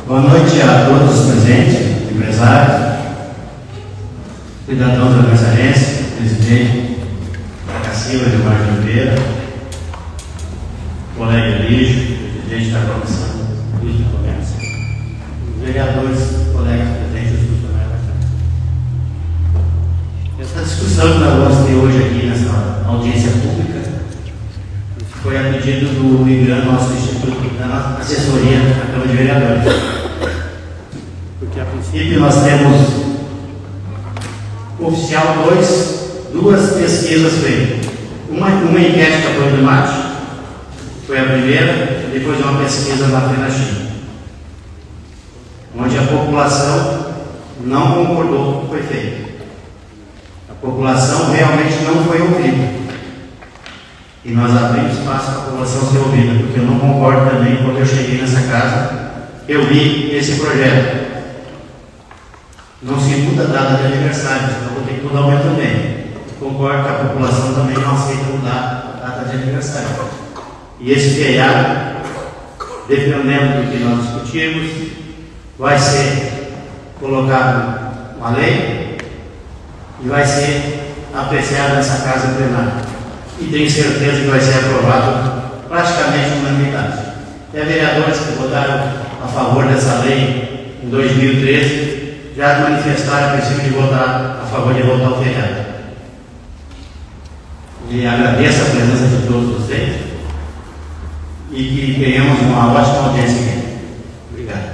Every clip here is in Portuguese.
Boa noite a todos os presentes, empresários, cidadãos aniversarienses, presidente da Cacilda, Gilmar de Oliveira, colega Lígio, presidente da Comissão de Comércio, vereadores, colegas presentes do Câmara. Essa discussão que nós vamos ter hoje aqui nessa audiência pública foi a pedido do IGRAM, nosso Instituto, da nossa assessoria da Câmara de Vereadores. Porque a princípio nós temos oficial duas pesquisas feitas. Uma enquete que foi do MAT, foi a primeira, e depois uma pesquisa na FENACHIM, onde a população não concordou com o que foi feito. A população realmente não foi ouvida. E nós abrimos espaço para a população ser ouvida, porque eu não concordo também, quando eu cheguei nessa casa, eu vi esse projeto. Não se muda a data de aniversário, então vou ter que mudar o meu também. Eu concordo que a população também não aceita mudar a data de aniversário. E esse feriado, dependendo do que nós discutirmos, vai ser colocado uma lei e vai ser apreciado nessa casa plenária. E tenho certeza que vai ser aprovado praticamente unanimidade. Até vereadores que votaram a favor dessa lei em 2013 já manifestaram a princípio de votar a favor de voltar ao feriado. E agradeço a presença de todos vocês e que tenhamos uma ótima audiência aqui. Obrigado.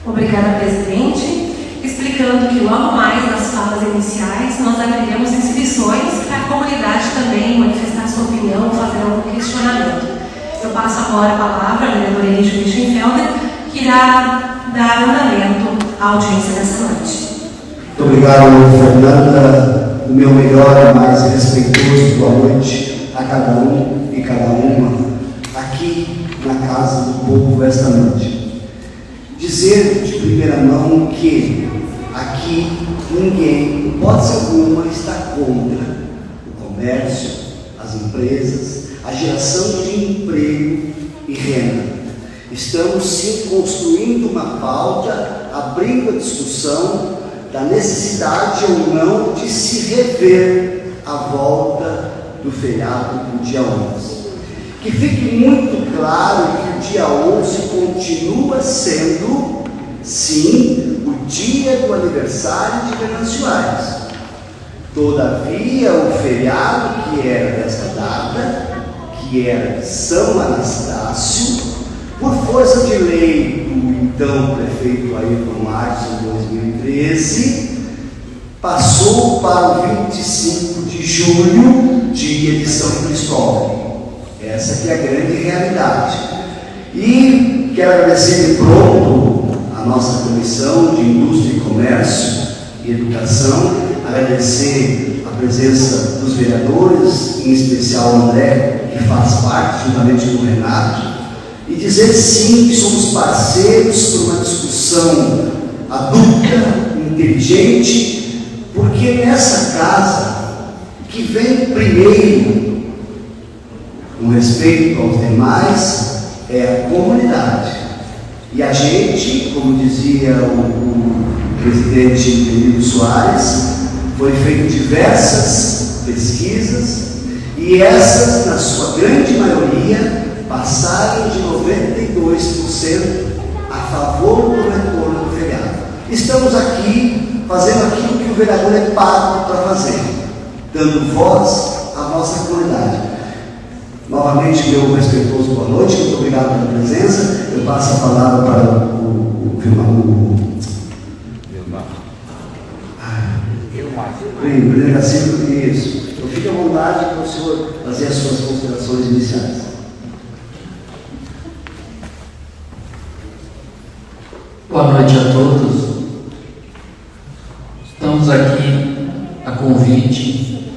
Obrigada, presidente. Explicando que logo mais nas falas iniciais nós abriremos inscrições para a comunidade também manifestar sua opinião, fazer algum questionamento. Eu passo agora a palavra ao vereador Elígio Lichtenfelder, que irá dar andamento à audiência dessa noite. Muito obrigado, Fernanda. O meu melhor e mais respeitoso boa noite a cada um e cada uma aqui na Casa do Povo esta noite. Dizer de primeira mão que aqui ninguém, em hipótese alguma, está contra o comércio, as empresas, a geração de emprego e renda. Estamos sim construindo uma pauta, abrindo a discussão da necessidade ou não de se rever a volta do feriado do dia 11. Que fique muito claro que o dia 11 continua sendo, sim, o dia do aniversário de Venâncio Aires. Todavia, o feriado que era desta data, que era de São Anastácio, por força de lei do então prefeito Ayrton Marques em 2013, passou para o 25 de julho, dia de São Cristóvão. Essa que é a grande realidade. E quero agradecer de pronto a nossa Comissão de Indústria e Comércio e Educação, agradecer a presença dos vereadores, em especial o André, que faz parte, juntamente com o Renato, e dizer sim que somos parceiros por uma discussão adulta, inteligente, porque nessa casa, que vem primeiro, com respeito aos demais, é a comunidade. E a gente, como dizia o presidente Benito Soares, foi feito diversas pesquisas e essas, na sua grande maioria, passaram de 92% a favor do retorno do feriado. Estamos aqui fazendo aquilo que o vereador é pago para fazer, dando voz à nossa comunidade. Novamente, meu respeitoso boa noite, muito obrigado pela presença. Eu passo a palavra para o presidente da Cívica, isso. Então, fique à vontade para o senhor fazer as suas considerações iniciais. Boa noite a todos. Estamos aqui a convite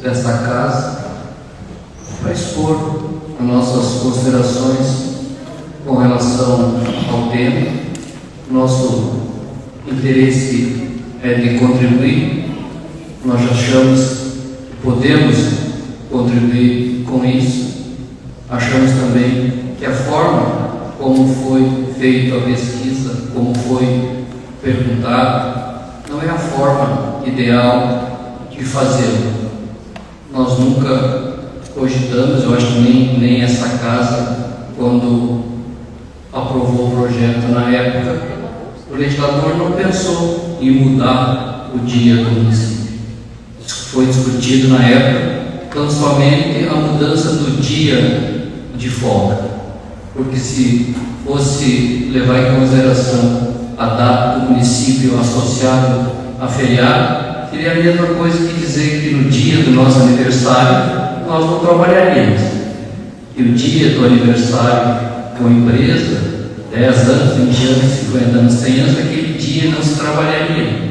desta casa para expor as nossas considerações com relação ao tema. Nosso interesse é de contribuir. Nós achamos que podemos contribuir com isso. Achamos também que a forma como foi feita a pesquisa pesquisa, como foi perguntado, não é a forma ideal de fazê-lo. Nós nunca cogitamos, eu acho que nem essa casa, quando aprovou o projeto na época, o legislador não pensou em mudar o dia do município. Isso foi discutido na época, então somente a mudança do dia de folga, porque se fosse levar em consideração a data do município associado a feriado, seria a mesma coisa que dizer que no dia do nosso aniversário nós não trabalharíamos. E o dia do aniversário de uma empresa, 10 anos, 20 anos, 50 anos, 100 anos, aquele dia não se trabalharia.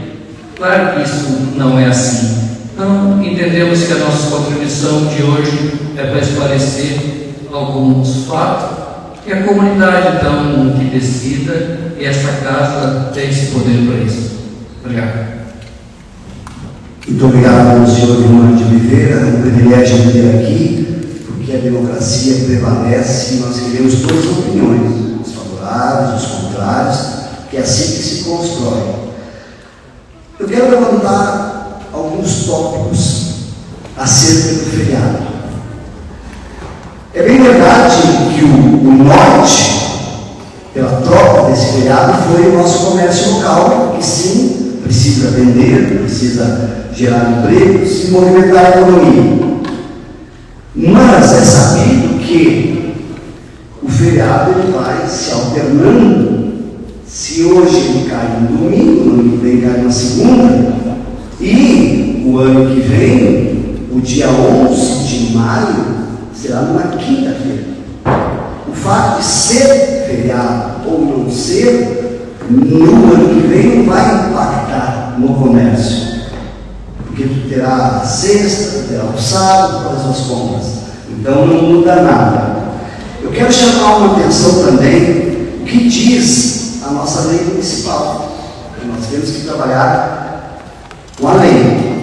Claro que isso não é assim. Então, entendemos que a nossa contribuição de hoje é para esclarecer alguns fatos, e a comunidade, então, que decida, e essa casa tem esse poder para isso. Obrigado. Muito obrigado, senhor Irmão de Oliveira. É um privilégio vir aqui, porque a democracia prevalece e nós queremos todas as opiniões, os favoráveis, os contrários, que é assim que se constrói. Eu quero levantar alguns tópicos acerca do feriado. É bem verdade que o norte, pela troca desse feriado, foi o nosso comércio local, que sim, precisa vender, precisa gerar empregos e movimentar a economia. Mas é sabido que o feriado ele vai se alternando. Se hoje ele cai no domingo, no ano que vem cai na segunda, e o ano que vem, o dia 11 de maio, será numa quinta-feira. O fato de ser feriado ou não ser, no ano que vem não vai impactar no comércio. Porque tu terá a sexta, tu terá o sábado para as suas compras. Então não muda nada. Eu quero chamar uma atenção também o que diz a nossa lei municipal. Nós temos que trabalhar com a lei.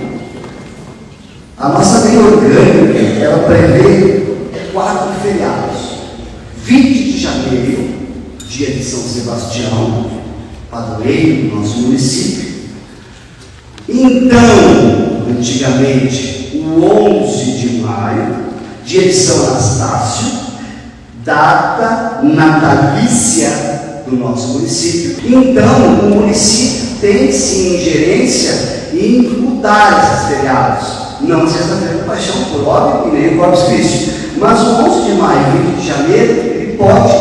A nossa lei orgânica, ela prevê 4 feriados. 20 de janeiro, dia de São Sebastião, padroeiro do nosso município. Então, antigamente, o 11 de maio, dia de São Anastácio, data natalícia do nosso município. Então, o município tem sim ingerência em mudar esses feriados. Não sexta-feira da Paixão, por óbvio, e nem o Corpus Christi. Mas o 11 de maio e 20 de janeiro, ele pode,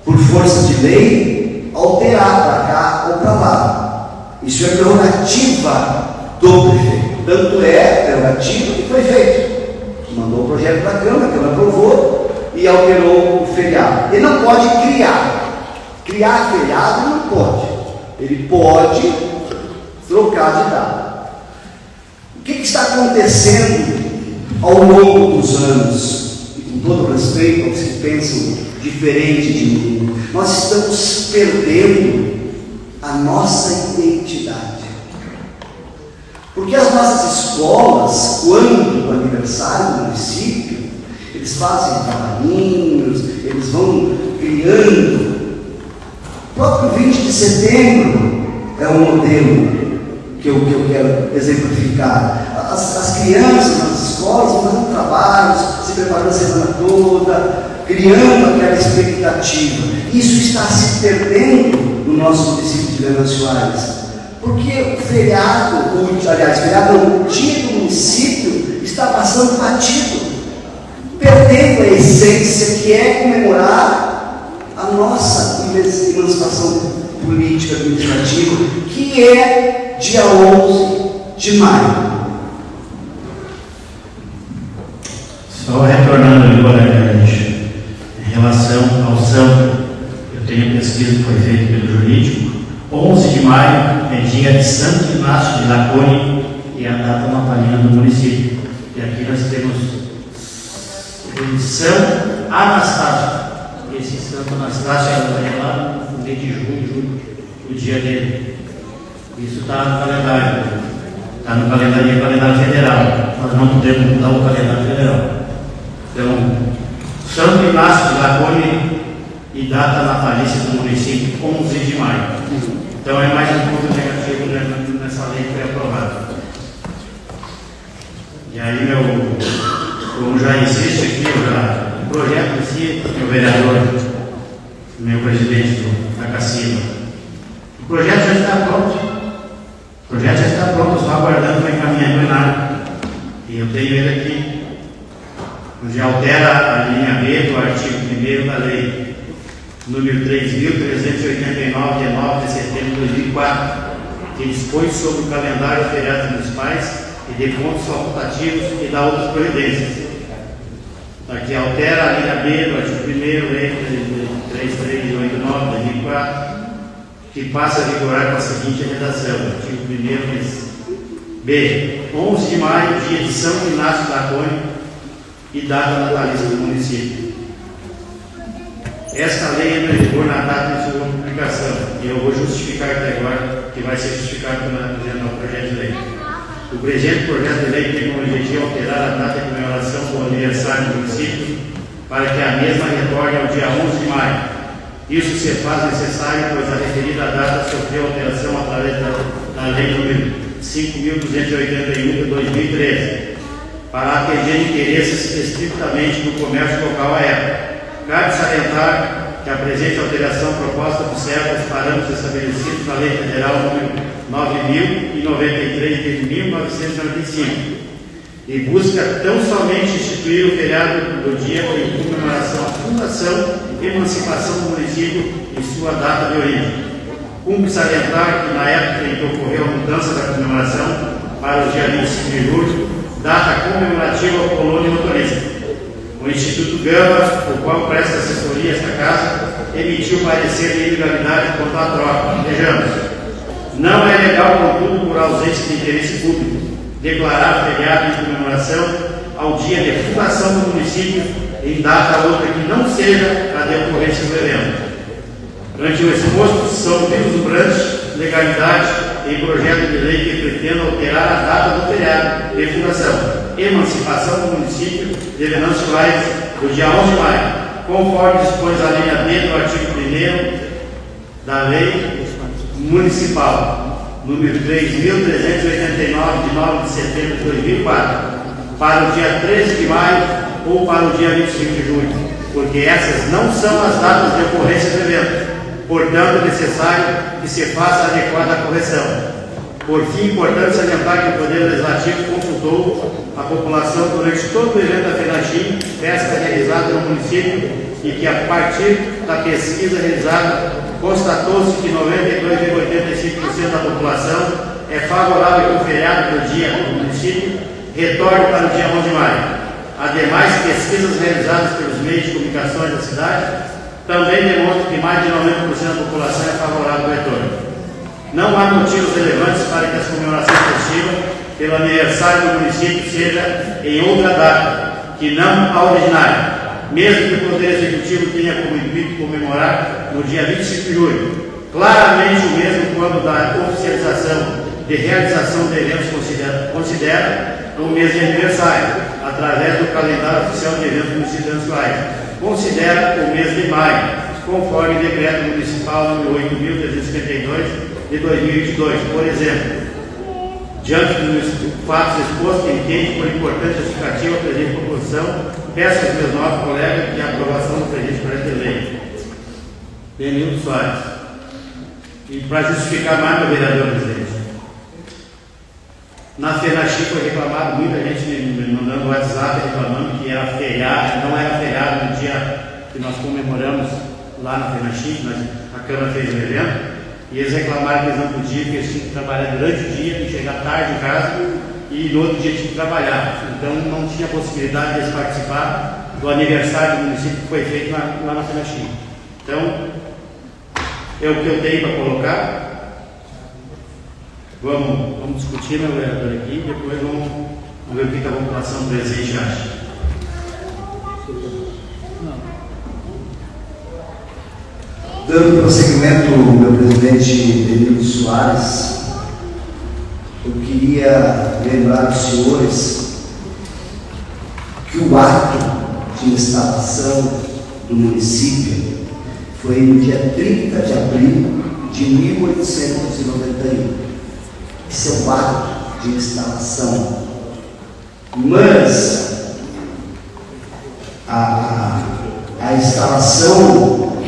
por força de lei, alterar para cá ou para lá. Isso é prerrogativa do prefeito. Tanto é prerrogativa que foi feito. Mandou o projeto para a Câmara, a Câmara aprovou e alterou o feriado. Ele não pode criar. Criar feriado não pode. Ele pode trocar de data. O que está acontecendo ao longo dos anos? E com todo respeito aos que pensam diferente de mim, nós estamos perdendo a nossa identidade. Porque as nossas escolas, quando do aniversário do município, eles fazem trabalhinhos, eles vão criando. O próprio 20 de setembro é um modelo que eu quero exemplificar. As crianças nas escolas vão fazendo trabalhos, se preparando a semana toda, criando aquela expectativa. Isso está se perdendo no nosso município de Venâncio Aires. Porque o feriado, o dia do município está passando batido, perdendo a essência que é comemorar a nossa emancipação política administrativa, que é dia 11 de maio. Só retornando ali, colega, em relação ao samba, eu tenho a pesquisa que foi feita pelo jurídico. 11 de maio é dia de Santo Inácio de Lacone e a data natalina do município. E aqui nós temos São Anastácio. Esse Santo Anastácio é lá no mês de julho, o dia dele. Isso está no calendário. Está no calendário federal. Nós não podemos mudar o calendário federal. Então, Santo Inácio de Lacone e data natalícia do município, 11 de maio. Então é mais um ponto negativo nessa lei que foi aprovada. E aí, como já existe aqui, o projeto em si, meu vereador, meu presidente da Cacimba, o projeto já está pronto. O projeto já está pronto, só aguardando o encaminhamento plenário. E eu tenho ele aqui, onde altera a linha B do artigo 1º da lei número 3.389, de 9 de setembro de 2004, que dispõe sobre o calendário de feriados municipais e de pontos facultativos e dá outras providências. Aqui altera a linha B do artigo 1º, lei 3.389, de 2004, que passa a vigorar com a seguinte redação: artigo 1º diz: B. 11 de maio, dia de São Inácio da Cunha e data natalícia do município. Esta lei entra em vigor na data de sua publicação, e eu vou justificar até agora, que vai ser justificado no projeto de lei. O presente projeto de lei tem como objetivo alterar a data de comemoração do aniversário do município para que a mesma retorne ao dia 11 de maio. Isso se faz necessário, pois a referida data sofreu alteração através da lei número 5.281 de 2013, para atender interesses estritamente do comércio local à época. Cabe salientar que a presente alteração proposta observa os parâmetros estabelecidos na Lei Federal nº 9.093 de 1995 e busca tão somente instituir o feriado do dia em comemoração à fundação e emancipação do município em sua data de origem. Cumpre salientar que na época em que ocorreu a mudança da comemoração para o dia 25 de julho, data comemorativa ao colônia motorista, o Instituto Gama, o qual presta assessoria a esta casa, emitiu parecer de ilegalidade quanto à troca. Vejamos, não é legal, contudo, por ausência de interesse público, declarar feriado em comemoração ao dia de fundação do município em data outra que não seja a de ocorrência do evento. Ante o exposto, são vislumbrantes legalidade em projeto de lei que pretende alterar a data do feriado de fundação, emancipação do município de Venâncio Aires, do dia 11 de maio, conforme dispõe a linha B do artigo 1º da Lei Municipal, número 3.389, de 9 de setembro de 2004, para o dia 13 de maio ou para o dia 25 de julho, porque essas não são as datas de ocorrência do evento. Portanto, é necessário que se faça a adequada correção. Por fim, é importante salientar que o Poder Legislativo consultou a população durante todo o evento da FENACHIM, pesca realizada no município, e que, a partir da pesquisa realizada, constatou-se que 92,85% da população é favorável que o feriado do dia do município retorne para o dia 11 de maio. Ademais, pesquisas realizadas pelos meios de comunicação da cidade também demonstram que mais de 90% da população é favorável ao retorno. Não há motivos relevantes para que as comemorações festivas pelo aniversário do município seja em outra data, que não a originária, mesmo que o Poder Executivo tenha como intuito comemorar no dia 25 de julho. Claramente o mesmo quando da oficialização de realização de eventos considera o mês de aniversário, através do calendário oficial de eventos municipais. Considera o mês de maio, conforme o decreto municipal número 8.352 de 2022. Por exemplo, diante dos fatos expostos, entende por importante justificativa a presente proposição, peço aos meus novos colegas que a aprovação do presente projeto de lei. Benildo Soares. E para justificar mais, meu vereador presidente, na FENACHIM foi reclamado, muita gente me mandando WhatsApp reclamando que era feriado, não era feriado no dia que nós comemoramos lá na FENACHIM, a Câmara fez um evento, e eles reclamaram que eles não podiam, que eles tinham que trabalhar durante o dia, e chegar tarde em casa, e no outro dia tinham que trabalhar. Então não tinha possibilidade de eles participar do aniversário do município que foi feito lá na FENACHIM. Então, é o que eu tenho para colocar. Vamos discutir, meu vereador, aqui, e depois vamos ver o que a população presente acha. Dando prosseguimento, meu presidente Benildo Soares, eu queria lembrar aos senhores que o ato de instalação do município Foi no dia 30 de abril de 1891. Esse é o ato de instalação. Mas a instalação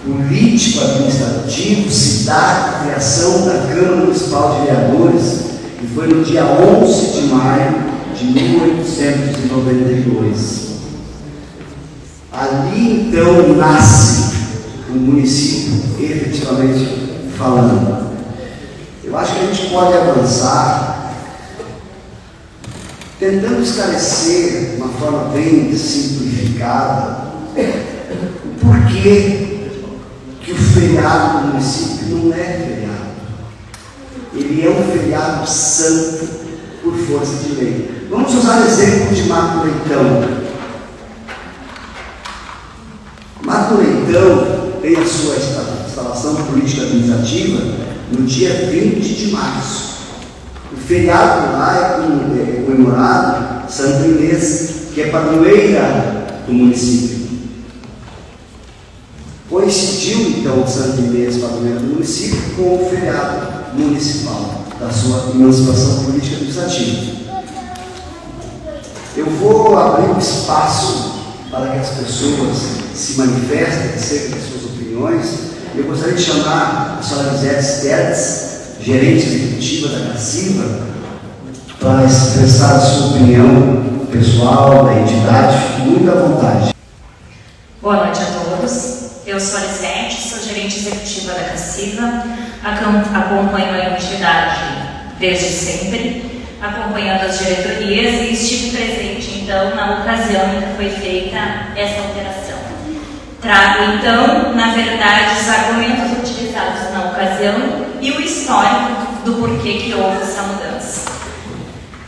político-administrativo se dá a criação da Câmara Municipal de Vereadores, e foi no dia 11 de maio de 1892. Ali então nasce o município, efetivamente falando. Eu acho que a gente pode avançar tentando esclarecer de uma forma bem simplificada o porquê que o feriado do município não é feriado. Ele é um feriado santo por força de lei. Vamos usar o exemplo de Mato Leitão. Mato Leitão tem a sua instalação política administrativa no dia 20 de março. O feriado lá é comemorado Santa Inês, que é padroeira do município. Coincidiu então Santa Inês, padroeira do município, com o feriado municipal da sua emancipação política administrativa. Eu vou abrir um espaço para que as pessoas se manifestem acerca das suas opiniões. Eu gostaria de chamar a senhora Lisete Stertz, gerente executiva da Cassiva, para expressar a sua opinião pessoal da entidade. Fique muito à vontade. Boa noite a todos. Eu sou a Lisete, sou gerente executiva da Cassiva, acompanho a entidade desde sempre, acompanhando as diretorias e estive presente então na ocasião em que foi feita essa alteração. Trago então, na verdade, os argumentos utilizados na ocasião e o histórico do porquê que houve essa mudança.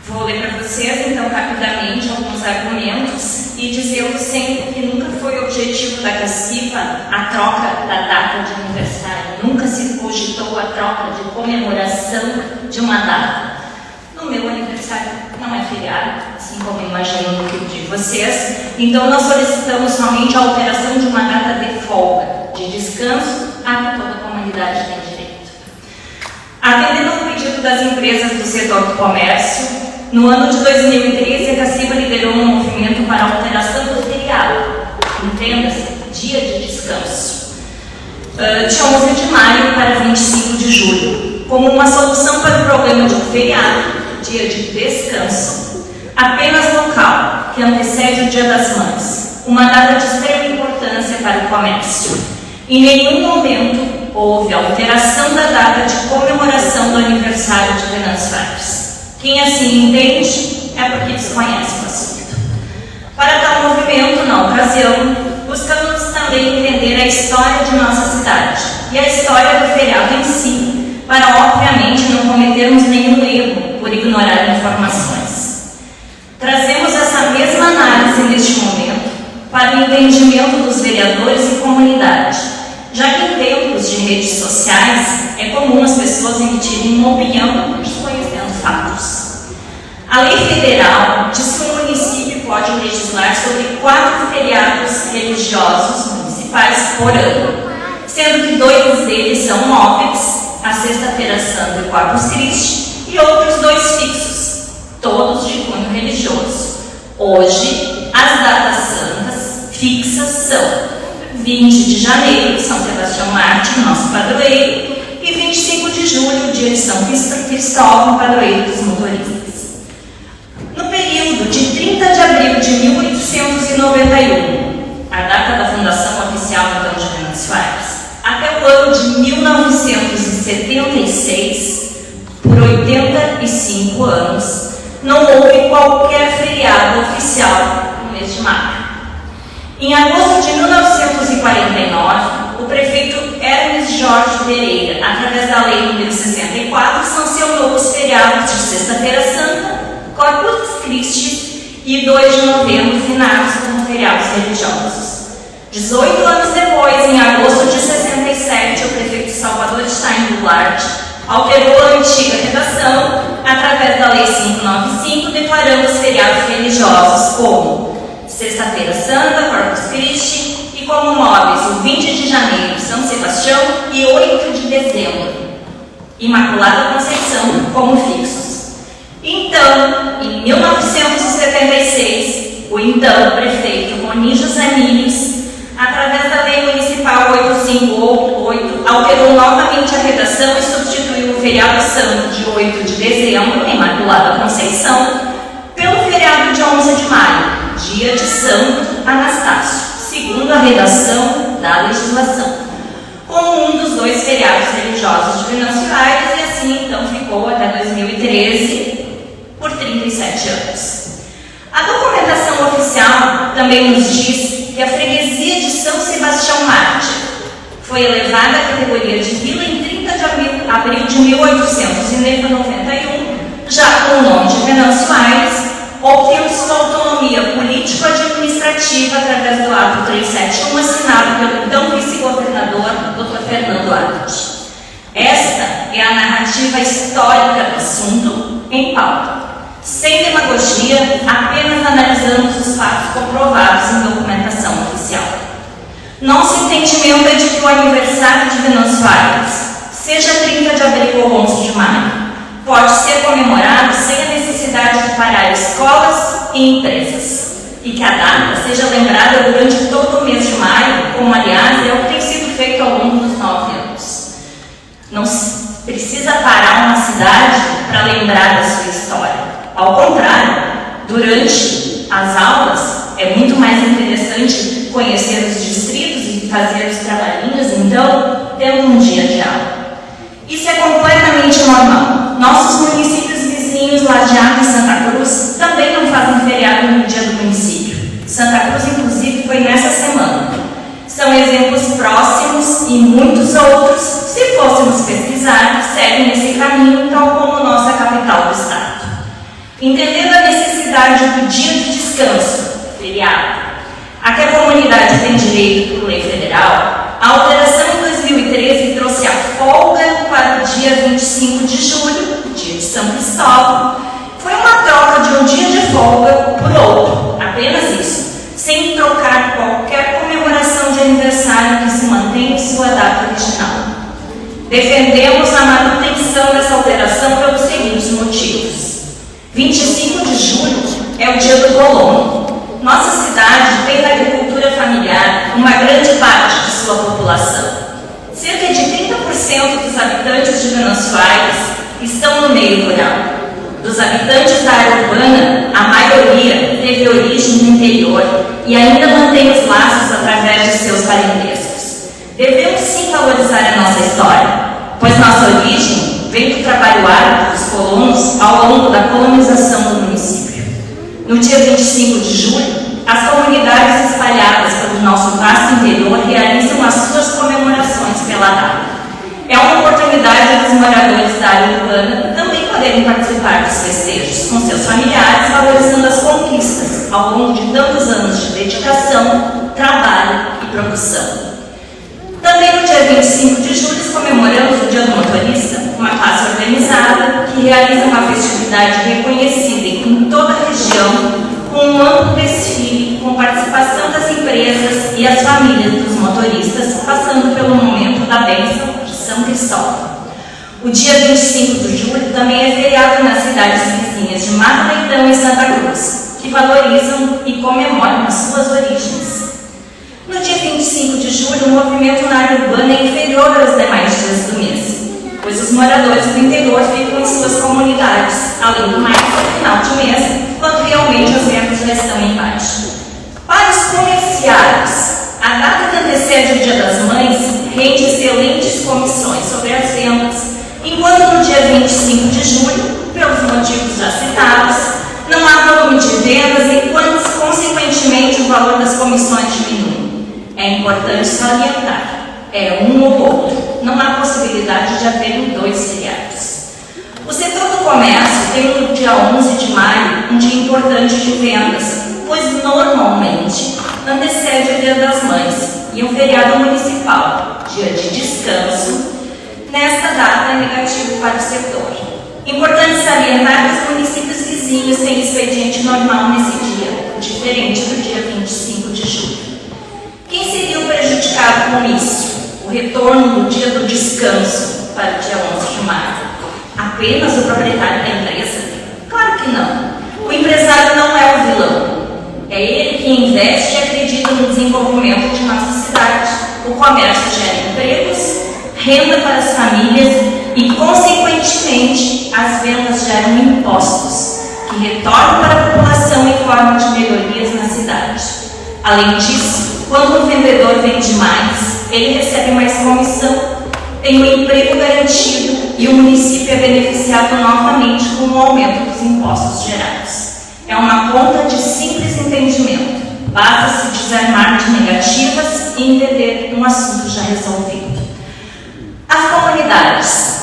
Vou ler para vocês então rapidamente alguns argumentos e dizendo sempre que nunca foi objetivo da Cassiva a troca da data de aniversário, nunca se cogitou a troca de comemoração de uma data. No meu aniversário não é feriado, assim como imagino no de vocês, então nós solicitamos somente a alteração de uma data de folga, de descanso, a que toda a comunidade tem direito. Atendendo ao pedido das empresas do setor do comércio, no ano de 2013 a Cassiva liderou um movimento para a alteração do feriado, entenda-se, dia de descanso, de 11 de maio para 25 de julho, como uma solução para o problema de um feriado, dia de descanso, apenas local, que antecede o Dia das Mães, uma data de extrema importância para o comércio. Em nenhum momento houve alteração da data de comemoração do aniversário de Venâncio Aires. Quem assim entende é porque desconhece o assunto. Para tal movimento, na ocasião, buscamos também entender a história de nossa cidade e a história do feriado em si, para obviamente não cometermos nenhum erro por ignorar informações. Trazemos essa mesma análise neste momento para o entendimento dos vereadores e comunidade, já que em tempos de redes sociais é comum as pessoas emitirem uma opinião desconhecendo fatos. A lei federal diz que o município pode legislar sobre 4 feriados religiosos municipais por ano, sendo que 2 deles são móveis, a Sexta-feira Santa e Corpus Christi, e outros 2 fixos, todos de cunho religioso. Hoje, as datas santas fixas são 20 de janeiro, São Sebastião Mártir, nosso padroeiro, e 25 de julho, dia de São Cristóvão, padroeiro dos motoristas. No período de 30 de abril de 1891, a data da fundação oficial então de Venâncio Aires, até o ano de 1976, por 85 anos, não houve qualquer feriado oficial no mês de maio. Em agosto de 1949, o prefeito Hermes Jorge Pereira, através da Lei nº 64, sancionou os feriados de Sexta-feira Santa, Corpus Christi e 2 de novembro, finados como feriados religiosos. 18 anos depois, em agosto de 67, o prefeito Salvador Stein Goulart alterou a antiga redação através da Lei 595, declarando os feriados religiosos como Sexta-feira Santa, Corpus Christi, e como móveis o 20 de de janeiro, São Sebastião, e 8 de dezembro, Imaculada Conceição, como fixos. Então, em 1976, o então prefeito Roni José Miles, através da Lei Municipal 858, alterou novamente a redação e substituiu o feriado santo de 8 de dezembro, Imaculada Conceição, pelo feriado de 11 de maio, dia de Santo Anastácio, segundo a redação da legislação, como um dos dois feriados religiosos de Venâncio Aires, e assim então ficou até 2013, por 37 anos. A documentação oficial também nos diz que a freguesia de São Sebastião Mártir foi elevada à categoria de vila em 30 de abril de 1891, já com o nome de Venâncio Aires, obtendo sua autonomia político-administrativa através do ato 371, assinado pelo então vice-governador Dr. Fernando Haddad. Esta é a narrativa histórica do assunto em pauta. Sem demagogia, apenas analisamos os fatos comprovados em documentação oficial. Nosso entendimento é de que o aniversário de Venâncio Aires, seja 30 de abril ou 11 de maio, pode ser comemorado sem a necessidade de parar escolas e empresas, e que a data seja lembrada durante todo o mês de maio, como aliás é o que tem sido feito ao longo dos 9 anos. Não precisa parar uma cidade para lembrar da sua história. Ao contrário, durante as aulas é muito mais interessante conhecer os distritos e fazer os trabalhinhos, então, tendo um dia de aula. Isso é completamente normal. Nossos municípios vizinhos, Lajeado e Santa Cruz, também não fazem feriado no dia do município. Santa Cruz, inclusive, foi nessa semana. São exemplos próximos e muitos outros, se fôssemos pesquisar, seguem nesse caminho, tal como nossa capital do estado. Entendendo a necessidade do dia de descanso, feriado, a que a comunidade tem direito por lei federal, a alteração em 2013 trouxe a folga para o dia 25 de julho, dia de São Cristóvão. Foi uma troca de um dia de folga por outro, apenas isso, sem trocar qualquer comemoração de aniversário que se mantém em sua data original. Defendemos a manutenção dessa alteração pelos seguintes motivos. 25 de julho é o dia do colono. Nossa cidade tem na agricultura familiar uma grande parte de sua população. Cerca de 30% dos habitantes de Venâncio Aires estão no meio rural. Dos habitantes da área urbana, a maioria teve origem no interior e ainda mantém os laços através de seus parentescos. Devemos sim valorizar a nossa história, pois nossa origem vem do trabalho árduo dos colonos ao longo da colonização do município. No dia 25 de julho, as comunidades espalhadas pelo nosso vasto interior realizam as suas comemorações pela data. É uma oportunidade dos moradores da área urbana também poderem participar dos festejos com seus familiares, valorizando as conquistas ao longo de tantos anos de dedicação, trabalho e produção. Também no dia 25 de julho comemoramos o Dia do Motorista, uma classe organizada que realiza uma festividade reconhecida em toda a região, com um amplo desfile, com participação das empresas e as famílias dos motoristas, passando pelo momento da bênção de São Cristóvão. O dia 25 de julho também é feriado nas cidades vizinhas de Mato Leitão e Santa Cruz, que valorizam e comemoram as suas origens. No dia 25 de julho, o movimento na área urbana é inferior aos demais dias do mês, pois os moradores do interior ficam em suas comunidades, além do mais no final de mês, quando realmente as vendas já estão em baixa. Para os comerciários, a data que antecede o Dia das Mães rende excelentes comissões sobre as vendas, enquanto no dia 25 de julho, pelos motivos já citados, não há volume de vendas e, consequentemente, o valor das comissões diminui. É importante salientar, é um ou outro, não há possibilidade de haver dois feriados. O setor do comércio tem no dia 11 de maio um dia importante de vendas, pois normalmente antecede o Dia das Mães e um feriado municipal, dia de descanso. Nesta data é negativo para o setor. Importante salientar que os municípios vizinhos têm expediente normal nesse dia, diferente do dia 25 de julho. Quem seria o prejudicado com isso? torno do dia do descanso para o dia 11 de maio? Apenas o proprietário da empresa? Claro que não. O empresário não é o vilão. É ele que investe e acredita no desenvolvimento de nossa cidade. O comércio gera empregos, renda para as famílias e, consequentemente, as vendas geram impostos, que retornam para a população em forma de melhorias na cidade. Além disso, quando o vendedor vende mais, ele recebe mais comissão, tem o emprego garantido e o município é beneficiado novamente com o aumento dos impostos gerados. É uma conta de simples entendimento. Basta se desarmar de negativas e entender um assunto já resolvido. As comunidades,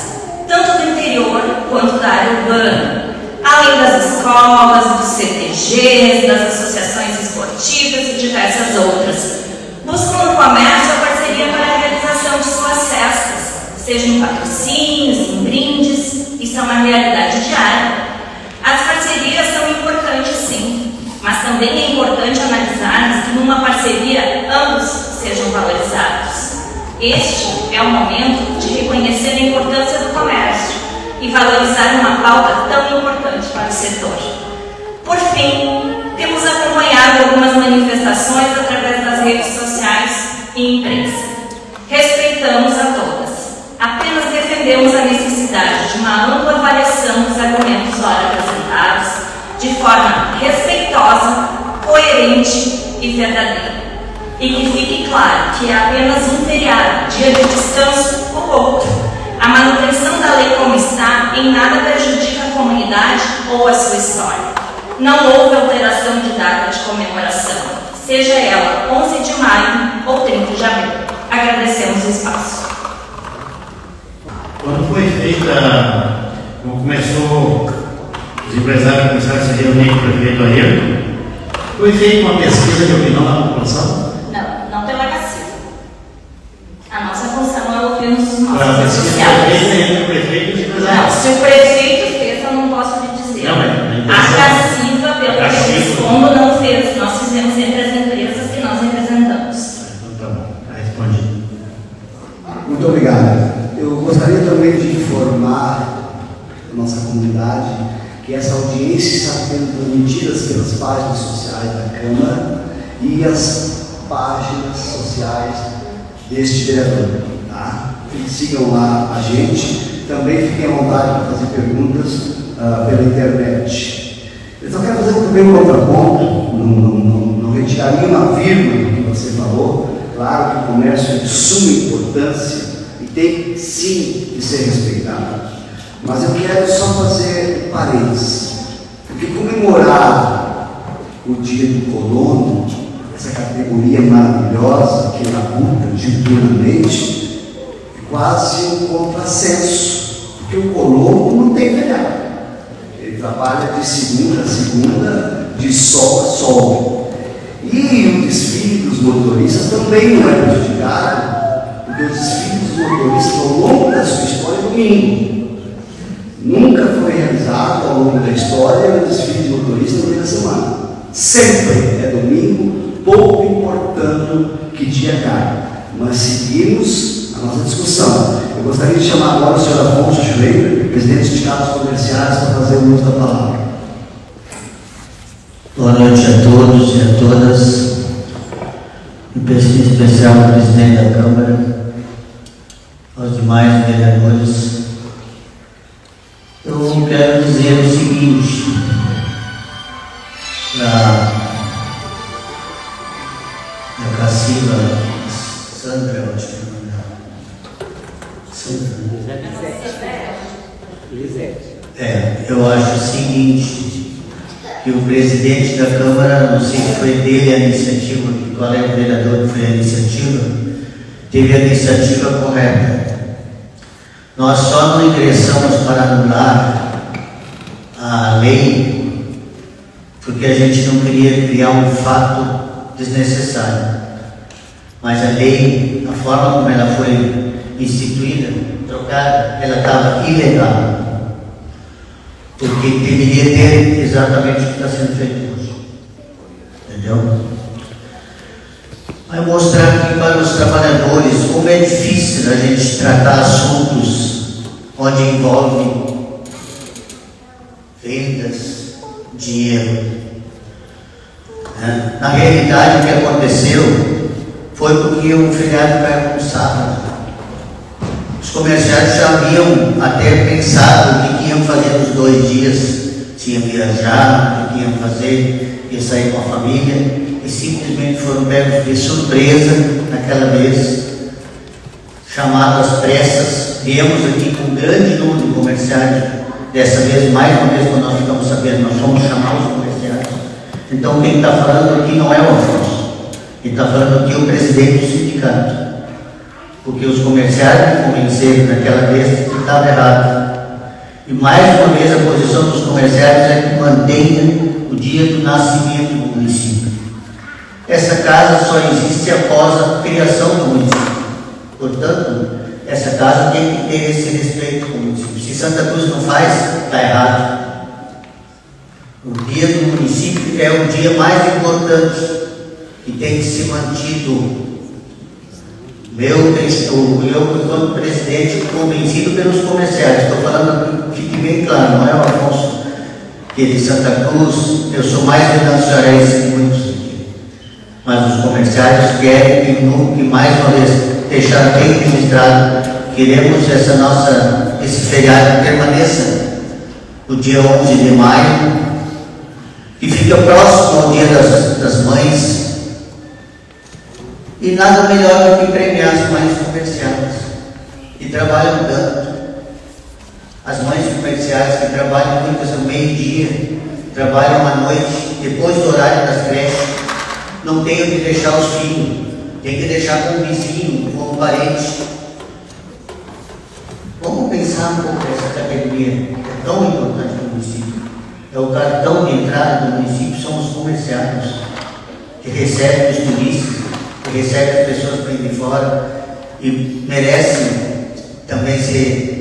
tanto do interior quanto da área urbana, além das escolas, dos CTGs, das associações esportivas e diversas outras, buscam no comércio a parceria para a realização de suas festas, seja em patrocínios, em brindes. Isso é uma realidade diária. As parcerias são importantes, sim, mas também é importante analisarmos que numa parceria ambos sejam valorizados. Este é o momento de reconhecer a importância do comércio e valorizar uma pauta tão importante para o setor. Por fim, temos acompanhado algumas manifestações através das redes sociais e imprensa. Respeitamos a todas. Apenas defendemos a necessidade de uma ampla avaliação dos argumentos ora apresentados, de forma respeitosa, coerente e verdadeira. E que fique claro que é apenas um feriado, dia de descanso ou outro. A manutenção da lei como está em nada prejudica a comunidade ou a sua história. Não houve alteração de data de comemoração, seja ela 11 de maio ou 30 de abril. Agradecemos o espaço. Quando foi feita, quando começou, os empresários começaram a se reunir com o prefeito Ayrton, foi feita uma pesquisa de opinião na população? Não pela CACIVA. A nossa função é ouvir os nossos A pesquisa foi feita associados. entre o prefeito e os Não, empresários. se o prefeito fez, eu não posso lhe dizer. Não, mas A CACIVA, pelo que eu respondo, não fez. Nós fizemos entre as empresas que nós representamos. Então tá bom, está respondido. Muito obrigado. Eu gostaria também de informar a nossa comunidade que essa audiência está sendo transmitida pelas páginas sociais da Câmara e as páginas sociais deste vereador. Tá? Sigam lá a gente. Também fiquem à vontade para fazer perguntas pela internet. Eu só quero fazer também um contraponto, não retiraria uma vírgula do que você falou. Claro que o comércio é de suma importância e tem sim de ser respeitado. Mas eu quero só fazer parênteses, porque comemorar o dia do colono, essa categoria maravilhosa que labuta diuturnamente, é quase um contrassenso, porque o colono não tem feriado. Ele trabalha de segunda a segunda, de sol a sol. E o desfile dos motoristas também não é prejudicado, porque o desfile dos motoristas ao longo da sua história é domingo. Nunca foi realizado ao longo da história o desfile de motoristas no meio da semana. Sempre é domingo, pouco importando que dia cai. Mas seguimos a nossa discussão. Eu gostaria de chamar agora o senhor Afonso Schreiber, presidente dos sindicatos comerciais, para fazer o uso da palavra. Boa noite a todos e a todas, em especial ao presidente da Câmara, aos demais vereadores. Eu quero dizer o seguinte, para a Caciva Sandra, eu acho que é o nome dela. Sandra. Eu acho o seguinte, que o presidente da Câmara, não sei se foi dele a iniciativa, qual é o vereador que foi a iniciativa, teve a iniciativa correta. Nós só não ingressamos para anular a lei porque a gente não queria criar um fato desnecessário. Mas a lei, a forma como ela foi instituída, trocada, ela estava ilegal. Porque deveria ter exatamente o que está sendo feito hoje. Entendeu? Vai mostrar aqui para os trabalhadores como é difícil a gente tratar assuntos onde envolve vendas, dinheiro. Na realidade, o que aconteceu foi porque o feriado caiu no sábado. Os comerciantes já haviam até pensado o que iam fazer nos 2 dias, se iam viajar, o que iam fazer, ia sair com a família, e simplesmente foram pegos de surpresa naquela vez, chamados às pressas. Viemos aqui com um grande número de comerciários, dessa vez, mais uma vez, quando nós ficamos sabendo, nós fomos chamar os comerciários. Então, quem está falando aqui não é o Afonso, quem está falando aqui é o presidente do sindicato, porque os comerciários me convenceram naquela vez que estava errado. E mais uma vez, a posição dos comerciários é que mantenha o dia do nascimento do município. Essa casa só existe após a criação do município. Portanto, essa casa tem que ter esse respeito com o município. Se Santa Cruz não faz, está errado. O dia do município é o dia mais importante e tem que ser mantido. Eu, enquanto presidente, convencido pelos comerciários, estou falando que fique bem claro, não é o Afonso que é de Santa Cruz, eu sou mais venançoarense que muitos aqui. Mas os comerciários querem que mais uma vez deixar bem registrado, queremos esse feriado permaneça no dia 11 de maio, que fica próximo ao dia das mães, e nada melhor do que premiar as mães comerciais que trabalham tanto, as mães comerciais que trabalham muitas ao meio-dia, trabalham à noite, depois do horário das creches, não tem onde deixar os filhos, tem que deixar com o vizinho, com o parente. Vamos pensar um pouco nessa categoria, é tão importante no município. É o cartão de entrada do município, são os comerciários, que recebem os turistas, que recebem as pessoas que vêm de fora e merecem também ser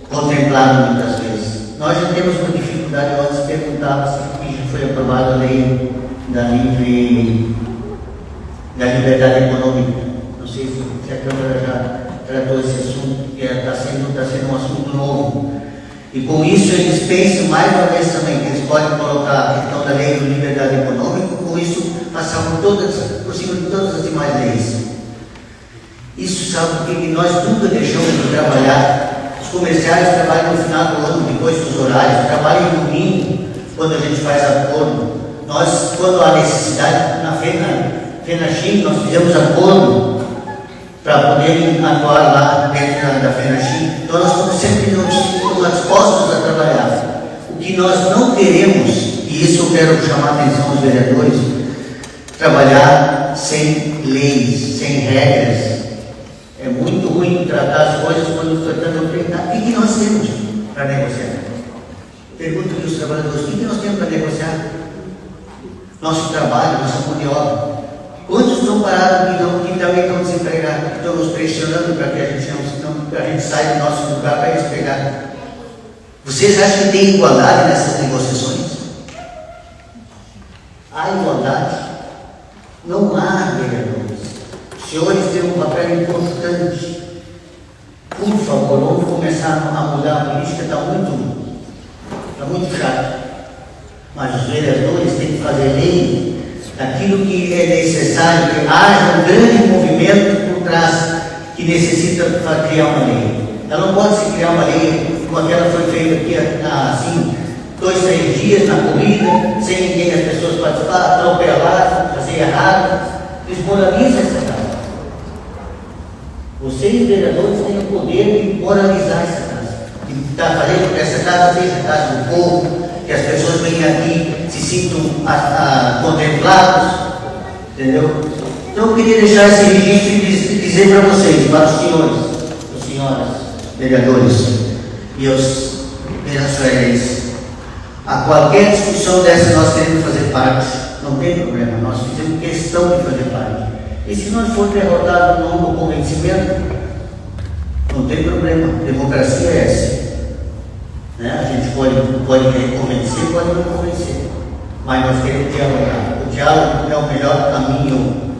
contemplados muitas vezes. Nós já temos uma dificuldade, antes perguntava se já foi aprovada a lei da liberdade econômica. Não sei se a Câmara já tratou esse assunto, que está sendo um assunto novo. E com isso eles pensam mais uma vez também que eles podem colocar a questão da lei de liberdade econômica, com isso passar por cima de todas as demais leis. Isso sabe por que nós nunca deixamos de trabalhar. Os comerciários trabalham no final do ano, depois dos horários, trabalham no domingo, quando a gente faz acordo. Nós, quando há necessidade, na FENACHIM, nós fizemos acordo para poder atuar lá dentro da FENACHIM. Então nós estamos sempre dispostos a trabalhar. O que nós não queremos, e isso eu quero chamar a atenção dos vereadores, trabalhar sem leis, sem regras. É muito ruim tratar as coisas quando tratando de enfrentar. O que nós temos para negociar? Pergunto aqui aos trabalhadores, o que nós temos para negociar? Nosso trabalho, nossa mão de obra. Quantos estão parados que também estão desempregados, que estão nos pressionando para que a gente saia do nosso lugar para eles pegar? Vocês acham que tem igualdade nessas negociações? Há igualdade? Não há, vereadores. Os senhores têm um papel importante. Por favor, vamos começar a mudar a política, está muito chato. Mas os vereadores têm que fazer lei daquilo que é necessário, que haja um grande movimento por trás que necessita criar uma lei. Ela não pode se criar uma lei como aquela foi feita aqui, assim, 2, 3 dias na corrida, sem ninguém, as pessoas participar, atropelar, fazer errado. Desmoraliza essa casa. Vocês, vereadores, têm o poder de moralizar essa casa, de fazer com que essa casa seja a casa do povo, que as pessoas venham aqui, se sintam contemplados, entendeu? Então eu queria deixar esse registro e dizer para vocês, para os senhores, as senhoras, vereadores e os venezuelanos, a qualquer discussão dessa nós queremos fazer parte, não tem problema, nós fizemos questão de fazer parte. E se nós for derrotado no convencimento, não tem problema, democracia é essa. A gente pode convencer, pode não convencer, mas nós queremos dialogar. O diálogo é o melhor caminho.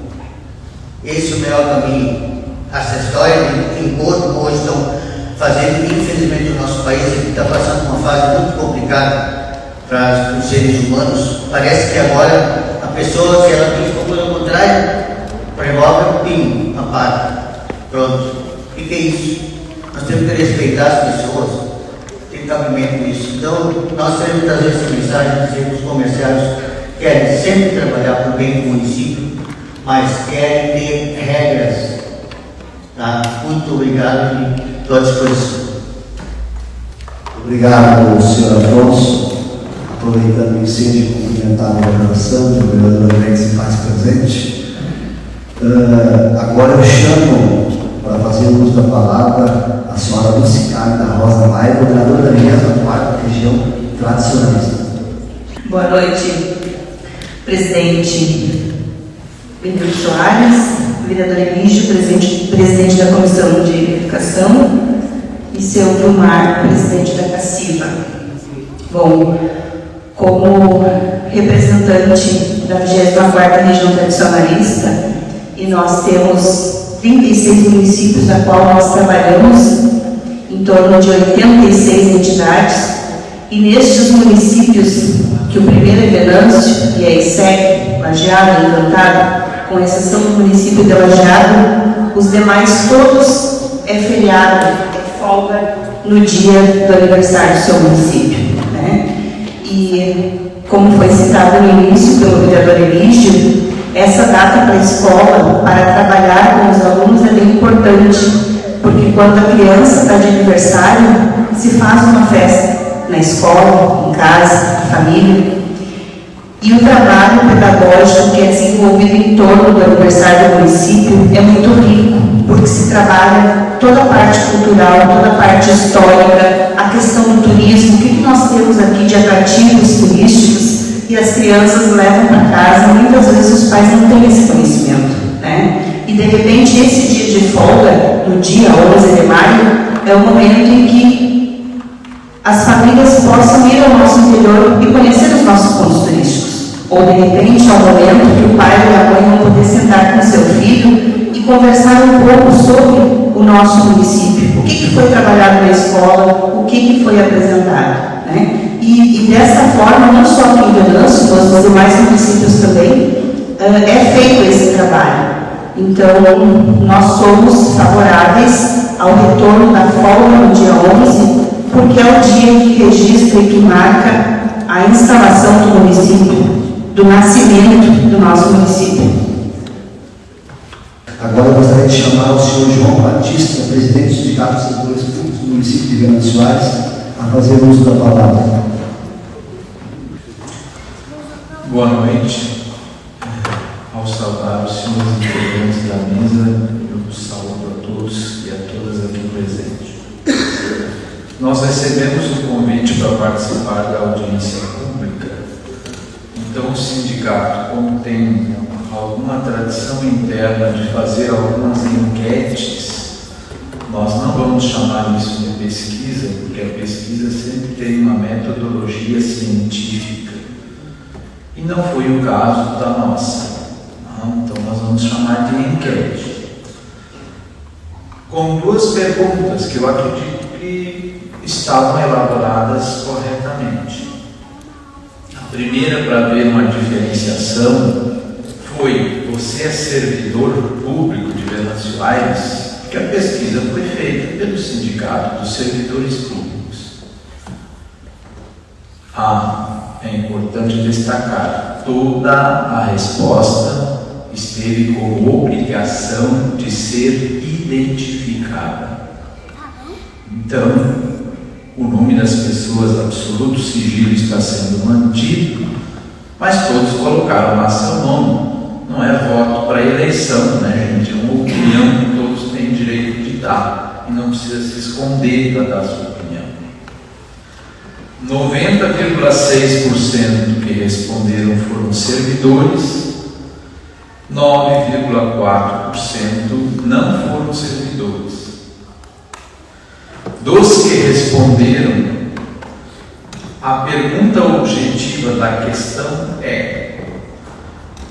esse é o melhor caminho. Essa história de encontro hoje estão fazendo, infelizmente, o nosso país está passando uma fase muito complicada para os seres humanos. Parece que agora a pessoa, se ela diz uma coisa ao contrário, revólver, pim, apaga. Pronto. O que é isso? Nós temos que respeitar as pessoas. Tem cabimento isso. Então, nós queremos trazer essa mensagem, dizer que os comerciários querem sempre trabalhar para o bem do município, mas querem ter regras. Tá? Muito obrigado e estou à disposição. Obrigado, senhor Afonso. Aproveitando o incêndio e cumprimentar a oração, o vereador Alex se faz presente. Agora eu chamo para fazer uso da palavra a senhora Lucicária da Rosa Maia, governadora da mesma quarta região tradicionalista. Boa noite, presidente Benedito Soares, vereador Emílio, presidente da Comissão de Educação, e seu Vilmar, presidente da CACIVA. Bom, como representante da 24ª Região Tradicionalista, e nós temos 36 municípios na qual nós trabalhamos, em torno de 86 entidades, e nestes municípios, que o primeiro é Venâncio e é ISEC, Lajeado, Encantado, com exceção do município de Lajeado, os demais todos é feriado, é folga no dia do aniversário do seu município, né? E como foi citado no início pelo vereador Emílio, essa data para a escola, para trabalhar com os alunos, é bem importante, porque quando a criança está de aniversário, se faz uma festa na escola, em casa, na família. E o trabalho pedagógico que é desenvolvido em torno do aniversário do município é muito rico, porque se trabalha toda a parte cultural, toda a parte histórica, a questão do turismo, o que nós temos aqui de atrativos turísticos, e as crianças levam para casa, muitas vezes os pais não têm esse conhecimento, né? E de repente esse dia de folga, no dia 11 de maio, é o momento em que as famílias possam ir ao nosso interior e conhecer os nossos pontos turísticos. Ou, de repente, ao momento que o pai e a mãe vão poder sentar com seu filho e conversar um pouco sobre o nosso município. O que foi trabalhado na escola, o que foi apresentado, né? E dessa forma, não só aqui em Venâncio, mas nos demais municípios também, é feito esse trabalho. Então, nós somos favoráveis ao retorno da folga no dia 11, porque é o dia que registra e que marca a instalação do município, do nascimento do nosso município. Agora eu gostaria de chamar o senhor João Batista, presidente do Sindicato dos Servidores Públicos do município de Venâncio Soares, a fazer uso da palavra. Boa noite. Ao saudar os senhores integrantes da mesa, eu saúdo a todos e a todas aqui presentes. Nós recebemos o convite para participar da audiência pública. Então, o sindicato, como tem alguma tradição interna de fazer algumas enquetes, nós não vamos chamar isso de pesquisa, porque a pesquisa sempre tem uma metodologia científica. E não foi o caso da nossa. Então, nós vamos chamar de enquete. Com duas perguntas que eu acredito que estavam elaboradas corretamente. A primeira, para ver uma diferenciação, foi: você é servidor público de Venâncio Aires? Que a pesquisa foi feita pelo Sindicato dos Servidores Públicos. É importante destacar, toda a resposta esteve com obrigação de ser identificada. Então, o nome das pessoas, absoluto sigilo, está sendo mantido, mas todos colocaram lá seu nome. Não é voto para eleição, né, gente? É uma opinião que todos têm direito de dar, e não precisa se esconder para dar sua opinião. 90,6% que responderam foram servidores, 9,4% não foram servidores. Dos que responderam, a pergunta objetiva da questão é: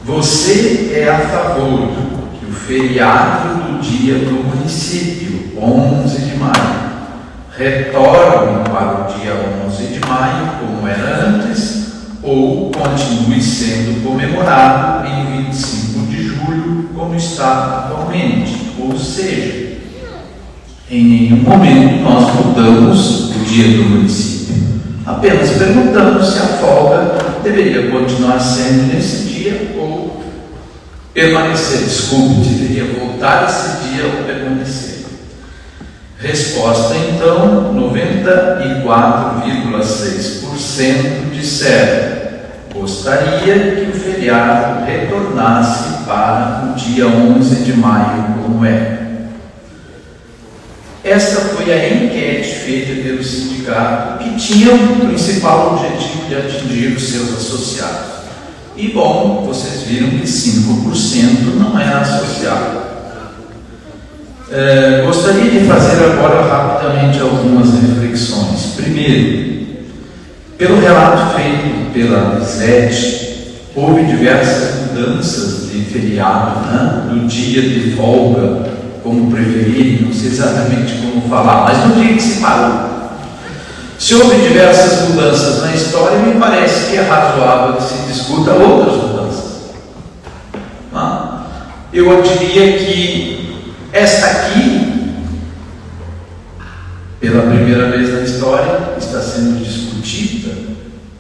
você é a favor que o feriado do dia do município, 11 de maio, retorne para o dia 11 de maio, como era antes, ou continue sendo comemorado em 25 de julho, como está atualmente. Ou seja, em nenhum momento nós mudamos o dia do município. Apenas perguntamos se a folga deveria continuar sendo nesse dia ou permanecer. Desculpe, deveria voltar esse dia ou permanecer. Resposta então, 94,6% disseram gostaria que o feriado retornasse para o dia 11 de maio, como é. Esta foi a enquete feita pelo sindicato, que tinha o principal objetivo de atingir os seus associados. E bom, vocês viram que 5% não é associado. Gostaria de fazer agora rapidamente algumas reflexões. Primeiro, pelo relato feito pela Lisete, houve diversas mudanças de feriado, né? Do dia de folga, como preferirem, não sei exatamente como falar, mas no dia que se parou. Se houve diversas mudanças na história, me parece que é razoável que se discuta outras mudanças. Eu diria que esta aqui, pela primeira vez na história, está sendo discutida,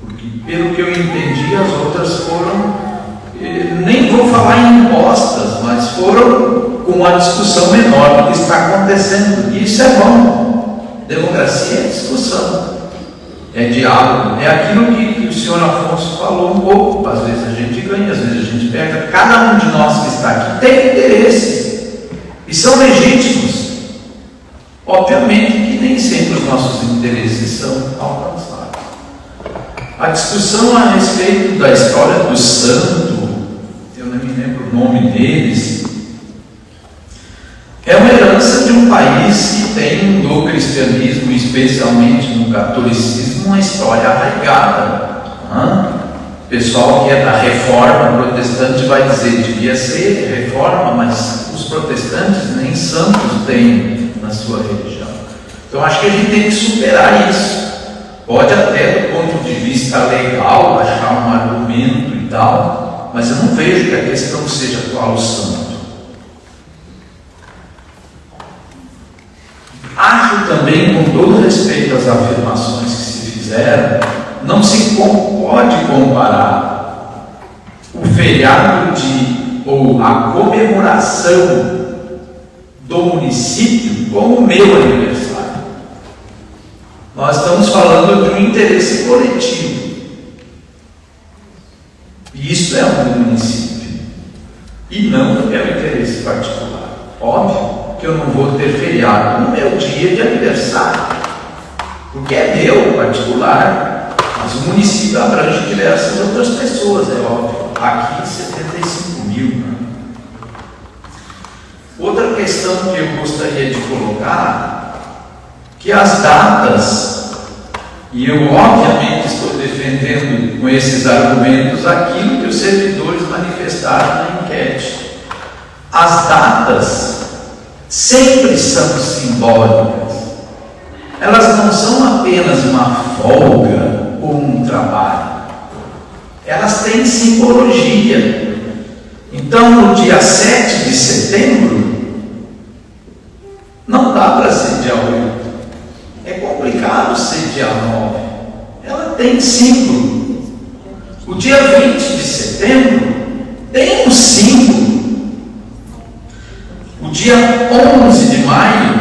porque pelo que eu entendi, as outras foram, nem vou falar em impostas, mas foram com uma discussão menor do que está acontecendo. E isso é bom. Democracia é discussão, é diálogo, é aquilo que o senhor Afonso falou um pouco. Às vezes a gente ganha, às vezes a gente perde. Cada um de nós que está aqui tem interesses e são legítimos. Obviamente que nem sempre os nossos interesses são alcançados. A discussão a respeito da história do santo, eu não me lembro o nome deles, é uma herança de um país que tem no cristianismo, especialmente no catolicismo, uma história arraigada. O pessoal que é da reforma protestante vai dizer que devia ser reforma, mas os protestantes nem santos têm na sua religião. Então acho que a gente tem que superar isso. Pode até, do ponto de vista legal, achar um argumento e tal, mas eu não vejo que a questão seja qual o santo. Acho também, com todo respeito às afirmações que se fizeram, não se pode comparar o feriado ou a comemoração do município com o meu aniversário. Nós estamos falando de um interesse coletivo. E isso é um município. E não é o interesse particular. Óbvio que eu não vou ter feriado no meu dia de aniversário, porque é meu particular, mas o município abrange diversas outras pessoas, é óbvio. Aqui 75 mil. Né? Outra questão que eu gostaria de colocar, que as datas, e eu obviamente estou defendendo com esses argumentos aquilo que os servidores manifestaram na enquete. As datas sempre são simbólicas. Elas não são apenas uma folga ou um trabalho. Elas têm simbologia. Então, no dia 7 de setembro, não dá para ser dia 8. É complicado ser dia 9. Ela tem símbolo. O dia 20 de setembro tem um símbolo. O dia 11 de maio,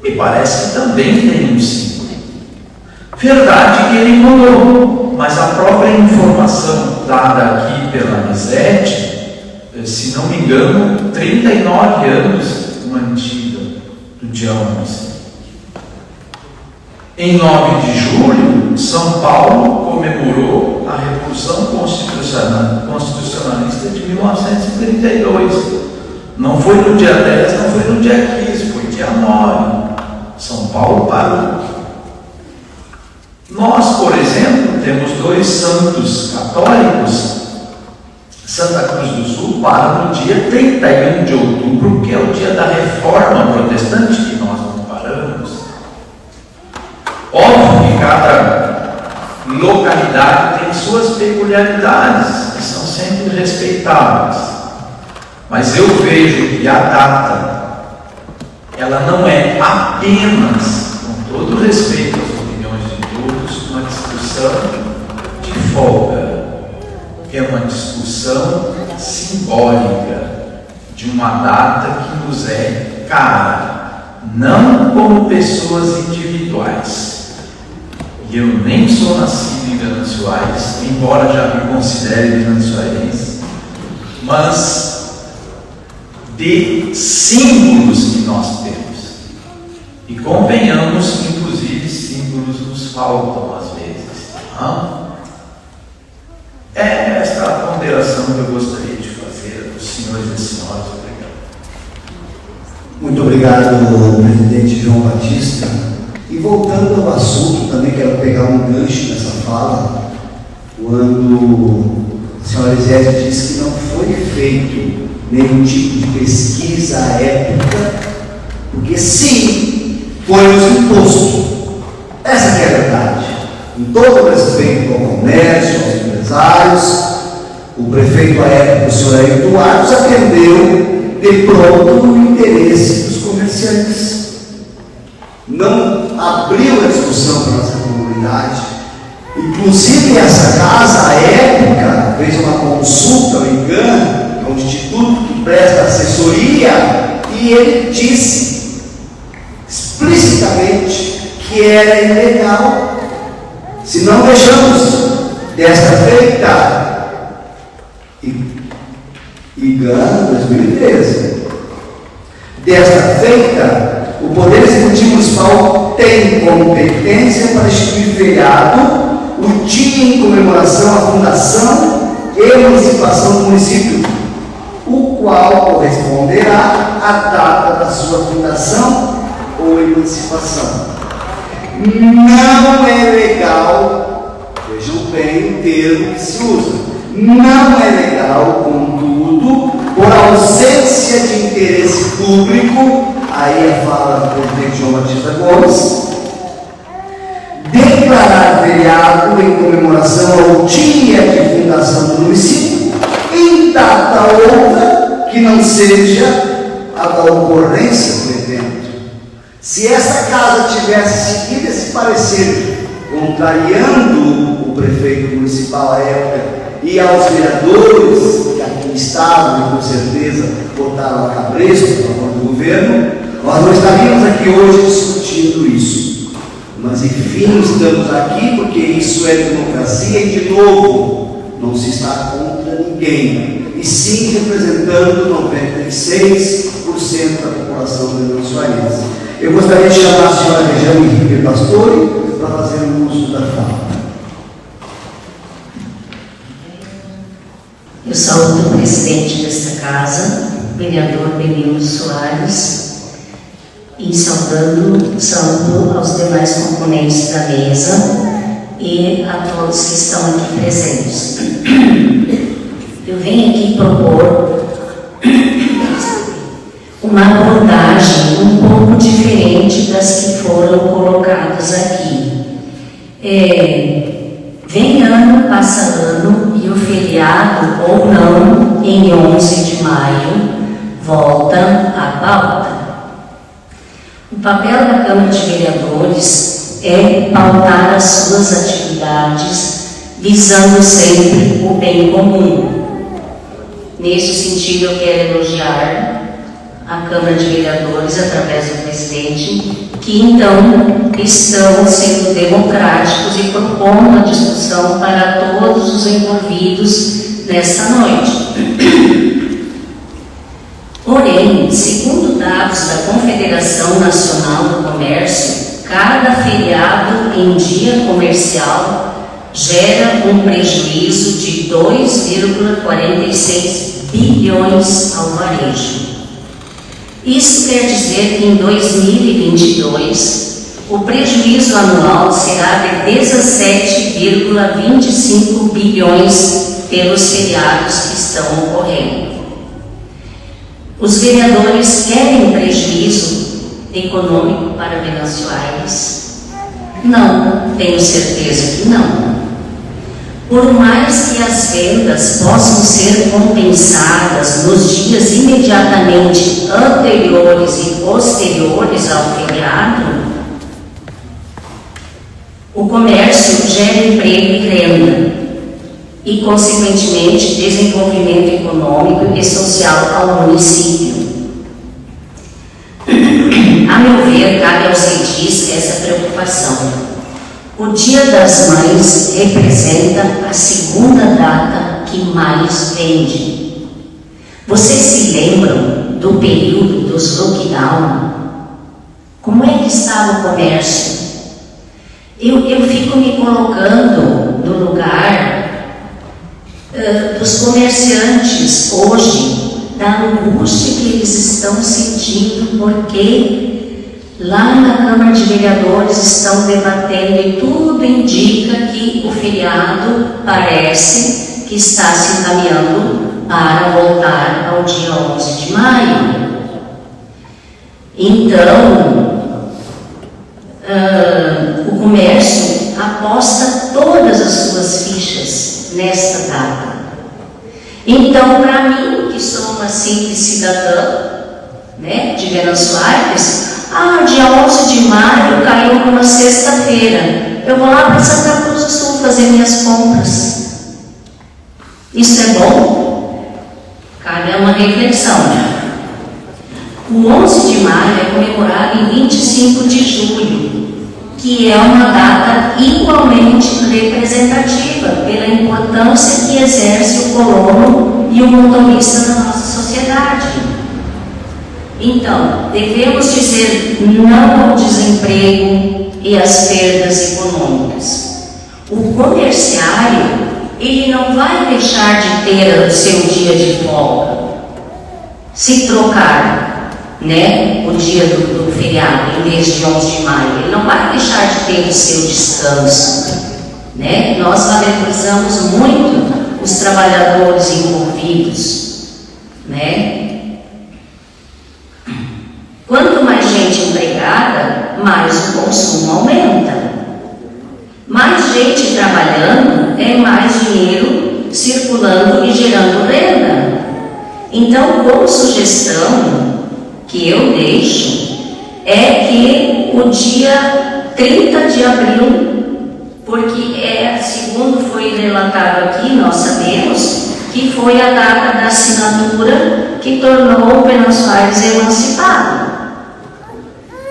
me parece que também tem um símbolo. Verdade que ele mudou, mas a própria informação dada aqui pela Lisete, se não me engano, 39 anos mantida do dia 11. Em 9 de julho, São Paulo comemorou a Revolução Constitucionalista de 1932. Não foi no dia 10, não foi no dia 15, foi dia 9. São Paulo parou. Nós, por exemplo, temos dois santos católicos, Santa Cruz do Sul para no dia 31 de outubro, que é o dia da Reforma Protestante, que nós não paramos. Óbvio que cada localidade tem suas peculiaridades, que são sempre respeitadas. Mas eu vejo que a data, ela não é apenas, com todo respeito às opiniões de todos, uma discussão de folga. É uma discussão simbólica de uma data que nos é cara, não como pessoas individuais. E eu nem sou nascido em Venâncio Aires, embora já me considere venançoarense, mas de símbolos que nós temos. E convenhamos, inclusive, símbolos nos faltam às vezes. Não? É esta a ponderação que eu gostaria de fazer aos senhores e senhoras. Obrigado. Muito obrigado, presidente João Batista. E voltando ao assunto, também quero pegar um gancho nessa fala, quando a senhora Elisete disse que não foi feito nenhum tipo de pesquisa à época, porque sim, foi nos imposto. Essa que é a verdade. Em todo o respeito ao comércio, aos empresários, o prefeito à época, o senhor Ayrton Duarte, atendeu de pronto o interesse dos comerciantes. Não abriu a discussão para essa comunidade. Inclusive, essa casa, à época, fez uma consulta, não me engano, é um instituto que presta assessoria, e ele disse explicitamente que era ilegal. Se não deixamos desta feita, engano 2013, desta feita, o Poder Executivo Municipal tem competência para instituir feriado o dia em comemoração à fundação e emancipação do município, o qual corresponderá à data da sua fundação ou emancipação. Não é legal, vejam bem o termo que se usa, não é legal, contudo, por ausência de interesse público, aí a fala do presidente João Batista Gomes, declarar feriado em comemoração ao dia de fundação do município, em data outra que não seja a da ocorrência do evento. Se essa casa tivesse seguido esse parecer, contrariando o prefeito municipal à época e aos vereadores que aqui estavam e com certeza botaram a cabresto a favor do governo, nós não estaríamos aqui hoje discutindo isso. Mas enfim, estamos aqui porque isso é democracia e, de novo, não se está contra ninguém, e sim representando 96% da população venançoarense. Eu gostaria de chamar a senhora Regiane Henrique Pastore para fazer o uso da fala. Eu saúdo o presidente desta casa, o vereador Benildo Soares, e saúdo aos demais componentes da mesa e a todos que estão aqui presentes. Eu venho aqui propor uma abordagem um pouco diferente das que foram colocadas aqui. Vem ano, passa ano, e o feriado, ou não, em 11 de maio, volta à pauta. O papel da Câmara de Vereadores é pautar as suas atividades, visando sempre o bem comum. Nesse sentido, eu quero elogiar a Câmara de Vereadores, através do presidente, que então estão sendo democráticos e propondo a discussão para todos os envolvidos nesta noite. Porém, segundo dados da Confederação Nacional do Comércio, cada feriado em dia comercial gera um prejuízo de 2,46 bilhões ao varejo. Isso quer dizer que em 2022, o o prejuízo anual será de 17,25 bilhões pelos feriados que estão ocorrendo. Os vereadores querem prejuízo econômico para Venâncio Aires? Não, tenho certeza que não. Por mais que as vendas possam ser compensadas nos dias imediatamente anteriores e posteriores ao feriado, o comércio gera emprego e renda e, consequentemente, desenvolvimento econômico e social ao município. A meu ver, cabe aos CEDIs essa preocupação. O Dia das Mães representa a segunda data que mais vende. Vocês se lembram do período dos lockdown? Como é que estava o comércio? Eu fico me colocando no lugar dos comerciantes hoje, da angústia que eles estão sentindo, porque lá na Câmara de Vereadores estão debatendo e tudo indica que o feriado parece que está se encaminhando para voltar ao dia 11 de maio. Então, o comércio aposta todas as suas fichas nesta data. Então, para mim, que sou uma simples cidadã, né, de Venâncio Aires, dia 11 de maio caiu numa sexta-feira. Eu vou lá para Santa Cruz do Sul fazer minhas compras. Isso é bom? Cabe uma reflexão. O 11 de maio é comemorado em 25 de julho, que é uma data igualmente representativa pela importância que exerce o colono e o motorista na nossa sociedade. Então, devemos dizer não ao desemprego e às perdas econômicas. O comerciário, ele não vai deixar de ter o seu dia de folga. Se trocar, né, o dia do feriado, em vez de 11 de maio, ele não vai deixar de ter o seu descanso. Né? Nós valorizamos muito os trabalhadores envolvidos. Né? Quanto mais gente empregada, mais o consumo aumenta. Mais gente trabalhando é mais dinheiro circulando e gerando renda. Então, como sugestão que eu deixo, é que o dia 30 de abril, porque segundo foi relatado aqui, nós sabemos que foi a data da assinatura que tornou o Venâncio Aires emancipado.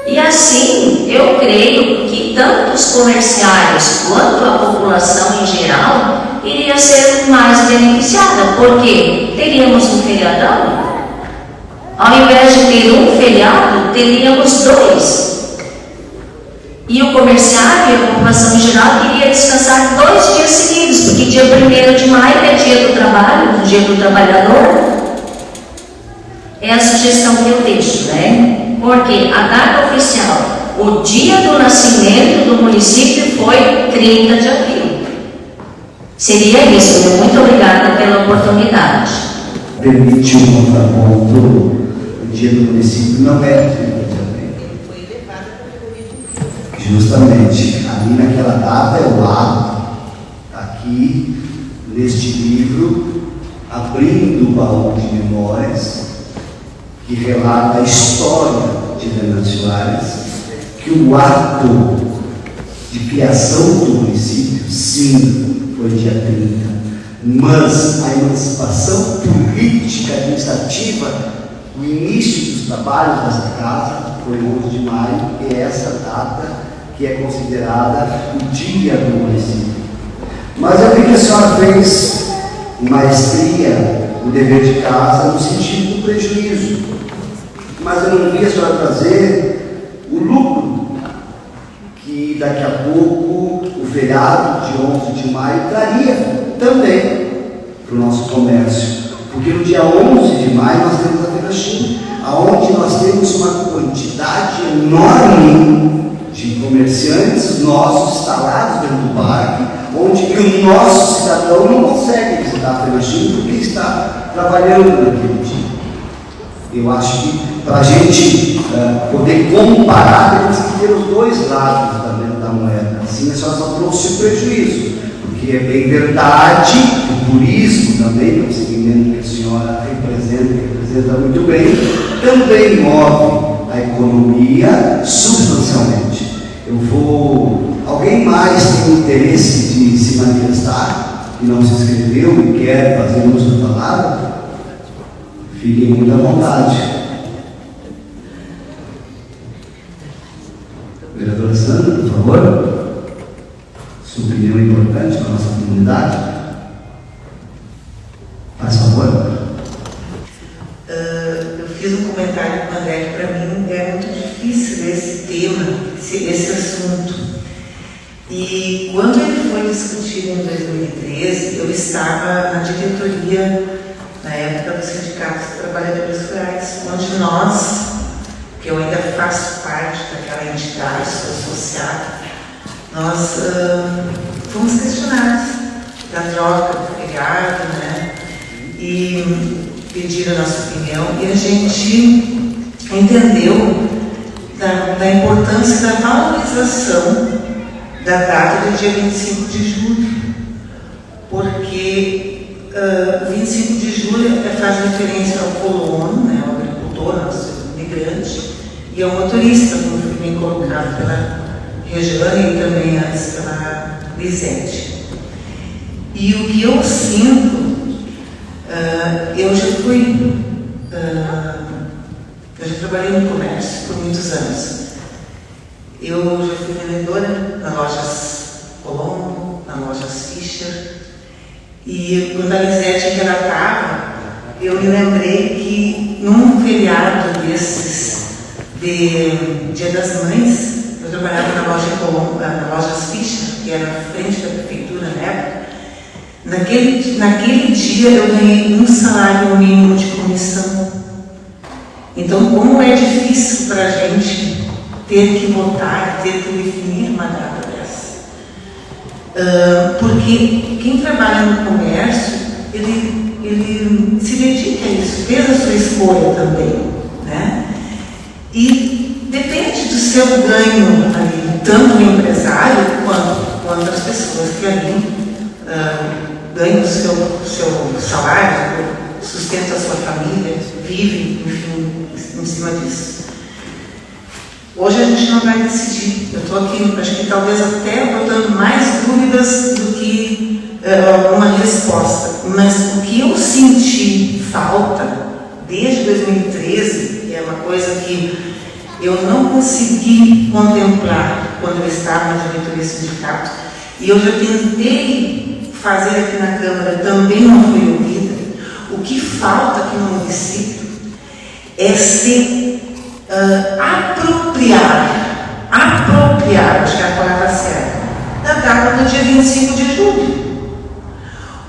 E assim, eu creio que tanto os comerciários quanto a população em geral iria ser mais beneficiada, porque teríamos um feriadão. Ao invés de ter um feriado, teríamos dois. E o comerciário e a população em geral iria descansar 2 dias seguidos, porque dia 1º de maio é dia do trabalho, do dia do trabalhador. É a sugestão que eu deixo, né? Porque a data oficial, o dia do nascimento do município foi 30 de abril. Seria isso, meu. Muito obrigada pela oportunidade. Permite um contraponto, o dia do município não é 30 de abril. Justamente, ali naquela data é o ato, aqui, neste livro, Abrindo o Baú de Memórias, que relata a história de Venâncio Aires, que o ato de criação do município, sim, foi dia 30, mas a emancipação política administrativa, o início dos trabalhos dessa casa, foi 11 de maio, e é essa data que é considerada o dia do município. Mas eu vi que a senhora fez maestria, o dever de casa, no sentido do prejuízo. Mas eu não vi a senhora trazer o lucro, que daqui a pouco o feriado de 11 de maio traria também para o nosso comércio. Porque no dia 11 de maio nós temos a Feira China, onde nós temos uma quantidade enorme de comerciantes nossos instalados dentro do parque, onde que o nosso cidadão não consegue visitar a Feira Chim porque está trabalhando naquele dia. Eu acho que para a gente poder comparar, temos que ter os dois lados da moeda. Assim a senhora só trouxe prejuízo, porque é bem verdade, o turismo também, que é o segmento que a senhora representa muito bem, também move a economia substancialmente. Alguém mais tem interesse de se manifestar, que não se inscreveu e quer fazer uso da palavra? Fiquem muito à vontade. Vereadora Sandra, por favor. Sua opinião é importante para a nossa comunidade. Faz favor. Eu fiz um comentário com o André que para mim é muito difícil esse tema, esse assunto. E quando ele foi discutido em 2013, eu estava na diretoria, na época do Sindicato dos Trabalhadores Rurais, onde nós, que eu ainda faço parte daquela entidade, sou associada, nós fomos questionados da troca do feriado, né? E pediram a nossa opinião, e a gente entendeu da importância da valorização da data do dia 25 de julho, porque o 25 de julho faz referência ao colono, né, ao agricultor, nosso imigrante, e ao motorista, como foi bem colocado pela Regiane e também antes pela Lisete. E o que eu sinto, eu já trabalhei no comércio por muitos anos. Eu já fui vendedora na lojas Colombo, na lojas Fischer, e quando a Lisete relatava, eu me lembrei que num feriado desses de Dia das Mães, eu trabalhava na loja Colombo, na lojas Fischer, que era na frente da prefeitura na época. Naquele dia eu ganhei um salário mínimo de comissão. Então, como é difícil para a gente ter que votar, ter que definir uma data dessa. Porque quem trabalha no comércio, ele se dedica a isso, fez a sua escolha também, né? E depende do seu ganho ali, tanto o empresário quanto as pessoas que ali ganham o seu salário, sustentam a sua família, vivem, enfim, em cima disso. Hoje a gente não vai decidir. Eu estou aqui, acho que talvez até botando mais dúvidas do que uma resposta. Mas o que eu senti falta desde 2013, que é uma coisa que eu não consegui contemplar quando eu estava na diretoria do sindicato, e eu já tentei fazer aqui na Câmara, também não foi ouvida. O que falta aqui no município é se apropriar, acho que é a palavra certa, da data do dia 25 de julho.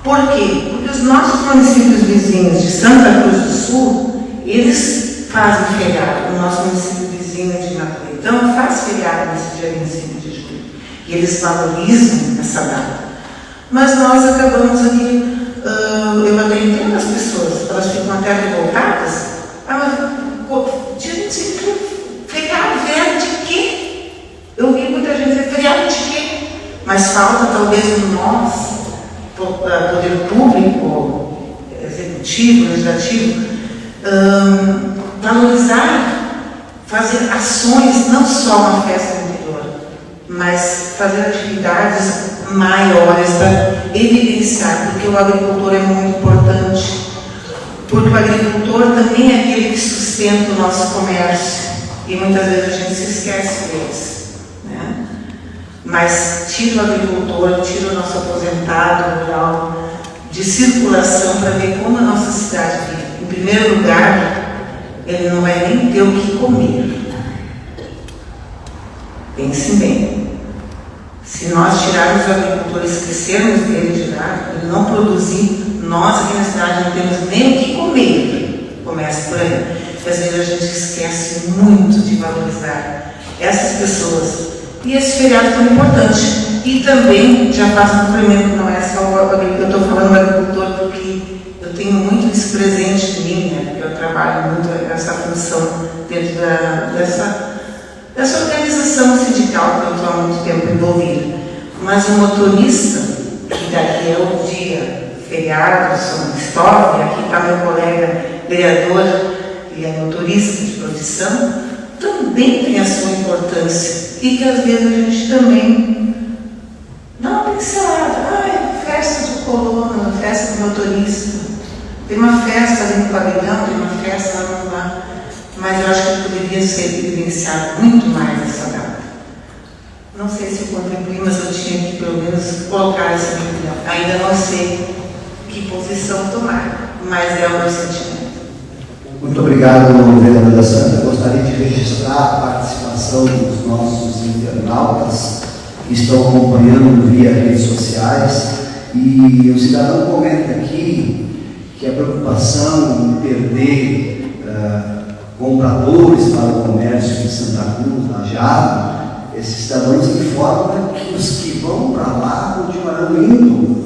Por quê? Porque os nossos municípios vizinhos de Santa Cruz do Sul, eles fazem feriado. O nosso município vizinho de Napolitano faz feriado nesse dia 25 de julho. E eles valorizam essa data. Mas nós acabamos aqui, eu até entendo as pessoas, elas ficam até revoltadas. Dia 25 feriado de quê? Eu vi muita gente dizer feriado de quê? Mas falta talvez nós, poder público, executivo, legislativo, valorizar, fazer ações, não só uma festa no interior, mas fazer atividades maiores para evidenciar, porque o agricultor é muito importante, porque o agricultor também é aquele que sustenta o nosso comércio, e muitas vezes a gente se esquece deles, né? Mas tira o agricultor, tira o nosso aposentado rural de circulação para ver como a nossa cidade vive. Em primeiro lugar, ele não vai nem ter o que comer. Pensem bem. Se nós tirarmos os agricultores, esquecermos dele de lá, ele não produzir, nós aqui na cidade não temos nem o que comer. Começa por aí. E às vezes a gente esquece muito de valorizar essas pessoas e esse feriado tão importante. E também, já faço um cumprimento, não é só eu estou falando do agricultor, porque eu tenho muito isso presente em mim, né? Porque eu trabalho muito essa função dentro dessa organização sindical que eu estou há muito tempo envolvida. Mas o motorista, que daqui é o dia feriado, São Cristóvão, e aqui está meu colega vereador, que é motorista de profissão, também tem a sua importância. E que às vezes a gente também dá uma pincelada. Festa de coluna, festa do motorista. Tem uma festa ali no pavilhão, tem uma festa lá. Mas eu acho que poderia ser evidenciado muito mais essa data. Não sei se eu contribuí, mas eu tinha que pelo menos colocar essa opinião. Ainda não sei que posição tomar, mas é o meu sentimento. Muito obrigado, vereadora Sandra. Gostaria de registrar a participação dos nossos internautas que estão acompanhando via redes sociais. E o cidadão comenta aqui que a preocupação em perder compradores para o comércio de Santa Cruz, Lajeado, esses cidadãos informam que os que vão para lá continuarão indo,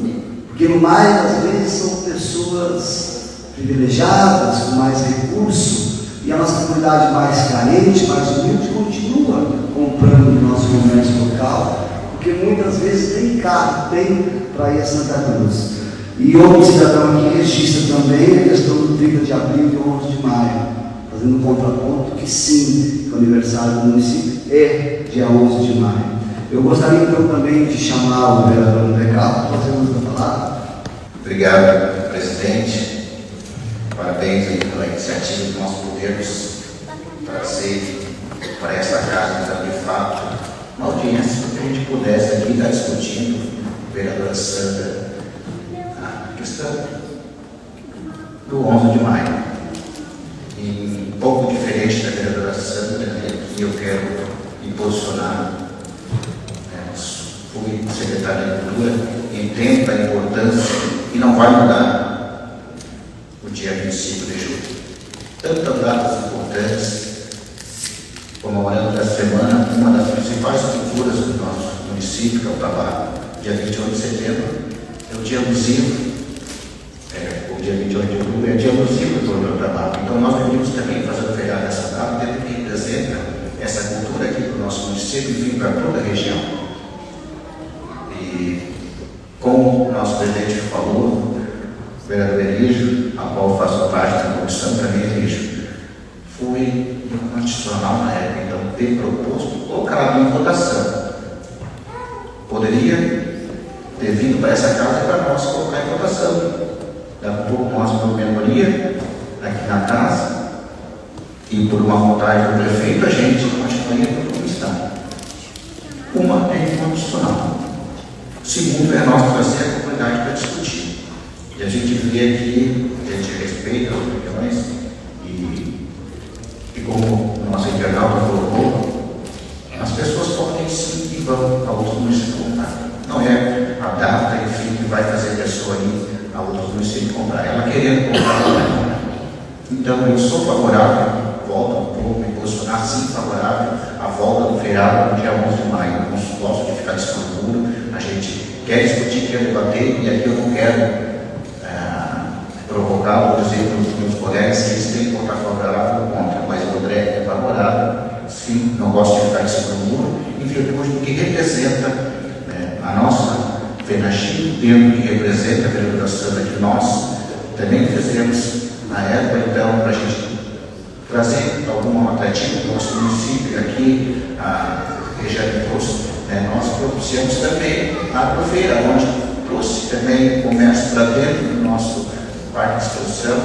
porque mais das vezes são pessoas privilegiadas, com mais recursos, e a nossa comunidade mais carente, mais humilde, continua comprando no nosso comércio local, porque muitas vezes nem carro tem para ir a Santa Cruz. E outro cidadão aqui registra também a questão do 30 de abril e 11 de maio, fazendo um contraponto que sim, que o aniversário do município é dia 11 de maio. Eu gostaria então também de chamar o vereador André Carlos para fazer uso da palavra. Obrigado, presidente. Parabéns aí pela iniciativa que nós podemos trazer para esta casa, de fato, uma audiência que a gente pudesse aqui estar discutindo, vereadora Sandra, a questão do 11 de maio. E um pouco diferente da vereadora Sandra, que eu quero me posicionar. Fui secretário de Cultura, entendo a importância e não vai mudar o dia 25 de julho. Tantas datas importantes, comemorando da semana, uma das principais culturas do nosso município, que é o trabalho. Dia 28 de setembro é o dia alusivo, o dia 28 de outubro é dia alusivo do meu trabalho. Então nós deveríamos também fazer o feriado dessa data, dentro que representa essa cultura aqui para o nosso município, enfim, para toda a região. E como o nosso presidente falou, o vereador Elígio, a qual faço parte da comissão, também Elígio, fui inconstitucional na época, então ter proposto colocado em votação. Poderia ter vindo para essa casa para nós colocar em votação. Dá um pouco nós por maioria aqui na casa e por uma vontade do prefeito, a gente continuaria como está. Uma é inconstitucional. Segundo, é nós trazer a comunidade para discutir. E a gente vê aqui, a gente respeita as opiniões e como o nosso internauta colocou, as pessoas podem sim e vão a outros municípios comprar. Não é a data, enfim, que vai fazer a pessoa ir a outros municípios comprar. Ela querendo comprar, ela vai comprar. Então, eu sou favorável, volto um pouco, me posicionar sim favorável à volta do feriado no dia 11 de maio. Eu não gosto de ficar discutindo. A gente quer discutir, quer debater, e aqui eu não quero provocar ou dizer para os meus colegas que eles têm que votar favorável ou contra, mas o André é favorável, sim, não gosto de ficar em cima do muro, em virtude do que representa a nossa FENACHI, dentro do que representa a vereadora Sandra, que nós também fizemos na época, então, para a gente trazer alguma atrativa para o nosso município, aqui, a região de Poço, nós propiciamos também a Agrofeira, onde trouxe também o comércio para dentro do nosso parque de exposição,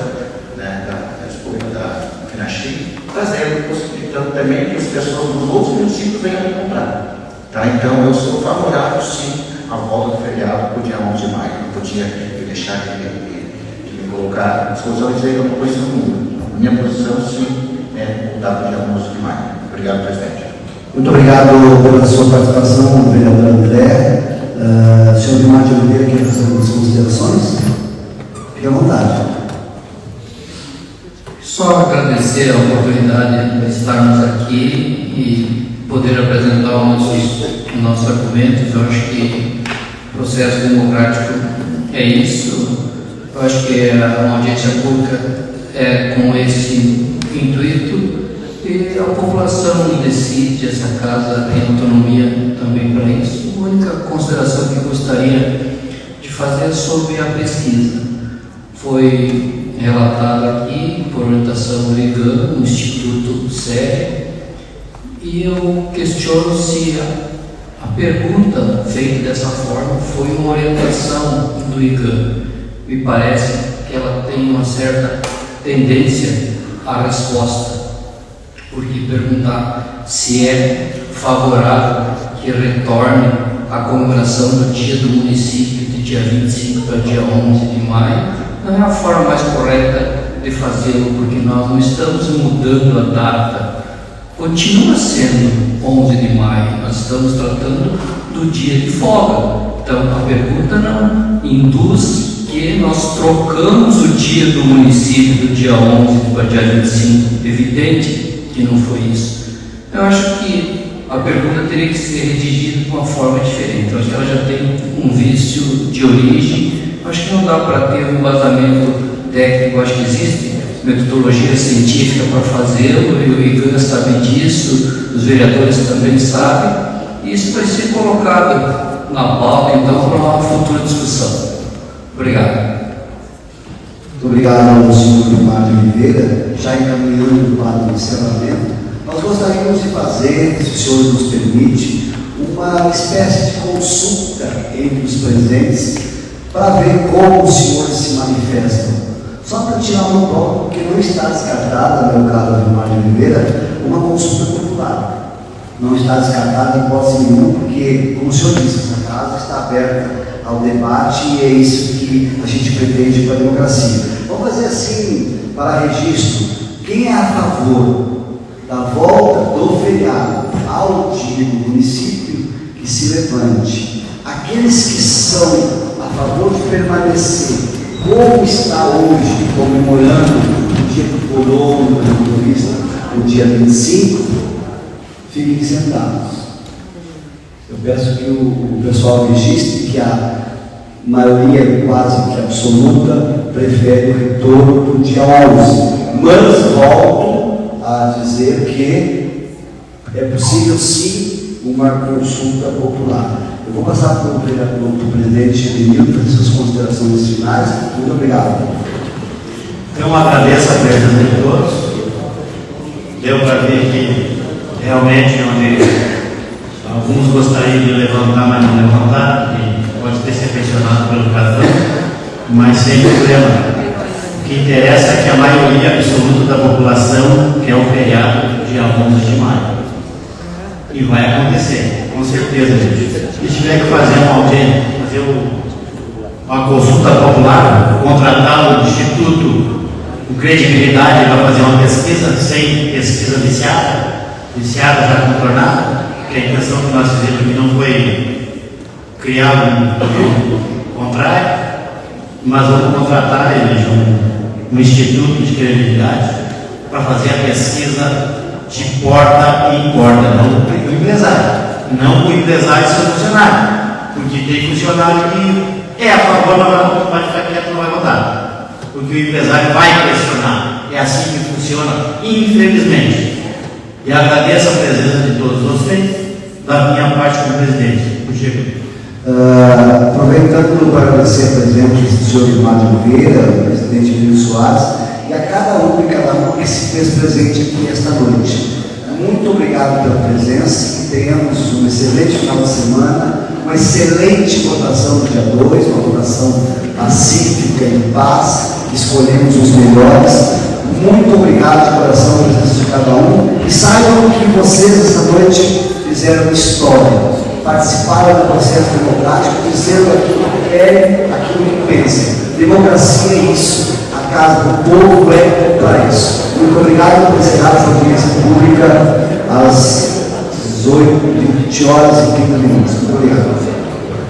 da FENACHI, trazendo, possibilitando também que as pessoas dos outros municípios venham comprar. Tá? Então, eu sou favorável, sim, à volta do feriado para o dia 11 de maio. Não podia deixar de me colocar à discussão e dizer que eu não posição nenhuma. Minha posição, sim, é voltar para o dia 11 de maio. Obrigado, presidente. Muito obrigado pela sua participação, vereador André. Senhor Vilmar de Oliveira, quer fazer algumas considerações? Fique à vontade. Só agradecer a oportunidade de estarmos aqui e poder apresentar os nossos argumentos. Eu acho que o processo democrático é isso. Eu acho que uma audiência pública é com esse intuito e a população decide, essa casa tem autonomia também para isso. A única consideração que eu gostaria de fazer é sobre a pesquisa. Foi relatado aqui por orientação do IGAN, um instituto sério, e eu questiono se a pergunta feita dessa forma foi uma orientação do IGAN. Me parece que ela tem uma certa tendência à resposta, porque perguntar se é favorável que retorne a comemoração do dia do município de dia 25 para dia 11 de maio não é a forma mais correta de fazê-lo, porque nós não estamos mudando a data. Continua sendo 11 de maio, nós estamos tratando do dia de folga. Então a pergunta não induz que nós trocamos o dia do município do dia 11 para dia 25. Evidente que não foi isso. Eu acho que a pergunta teria que ser redigida de uma forma diferente. Eu acho que ela já tem um vício de origem. Eu acho que não dá para ter um embasamento técnico. Eu acho que existe metodologia científica para fazê-lo, e o IGAN sabe disso, os vereadores também sabem, e isso vai ser colocado na pauta, então, para uma futura discussão. Obrigado. Muito obrigado ao senhor Vilmar de Oliveira. Já encaminhando para o encerramento, nós gostaríamos de fazer, se o senhor nos permite, uma espécie de consulta entre os presentes para ver como os senhores se manifestam. Só para tirar um ponto, porque não está descartada, meu caro Vilmar de Oliveira, uma consulta popular. Não está descartada em hipótese nenhuma, porque, como o senhor disse, essa casa está aberta ao debate e é isso que a gente pretende para a democracia. Vamos fazer assim, para registro: quem é a favor da volta do feriado ao dia do município, que se levante. Aqueles que são a favor de permanecer como está hoje, comemorando o dia do colono, do motorista, no dia 25, fiquem sentados. Eu peço que o pessoal registre que a maioria quase que absoluta prefere o retorno para o dia 11. Mas volto a dizer que é possível sim uma consulta popular. Eu vou passar para o presidente Emílio para suas considerações finais. Muito obrigado. Eu agradeço a presença de todos. Deu para ver que realmente onde alguns gostariam de levantar, mas não levantaram, e pode ter se apaixonado pelo cartão, mas sem problema. O que interessa é que a maioria absoluta da população quer o feriado dia 11 de maio. E vai acontecer, com certeza, gente. Se tiver que fazer uma audiência, fazer uma consulta popular, contratar o Instituto com credibilidade para fazer uma pesquisa, sem pesquisa viciada já contornada, que a intenção que nós fizemos aqui não foi criar um contrário, mas vamos contratar um instituto de credibilidade para fazer a pesquisa de porta em porta, não o empresário. Não o empresário e seu funcionário, porque tem funcionário que é a favor, mas vai ficar quieto, não vai votar, porque o empresário vai questionar. É assim que funciona, infelizmente. E agradeço a presença de todos vocês, da minha parte como presidente. Aproveitando para agradecer a presença do senhor Vilmar de Oliveira, do presidente Emílio Soares, e a cada um e cada uma que se fez presente aqui esta noite. Muito obrigado pela presença, que tenhamos um excelente final de semana, uma excelente votação no dia 2, uma votação pacífica, em paz, escolhemos os melhores. Muito obrigado de coração pela presença de cada um, e saibam que vocês esta noite fizeram história, participaram do processo democrático, dizendo aquilo que querem, aquilo que pensam. Democracia é isso, a casa do povo é para isso. Muito obrigado por encerrar essa audiência pública às 18h30. Muito obrigado.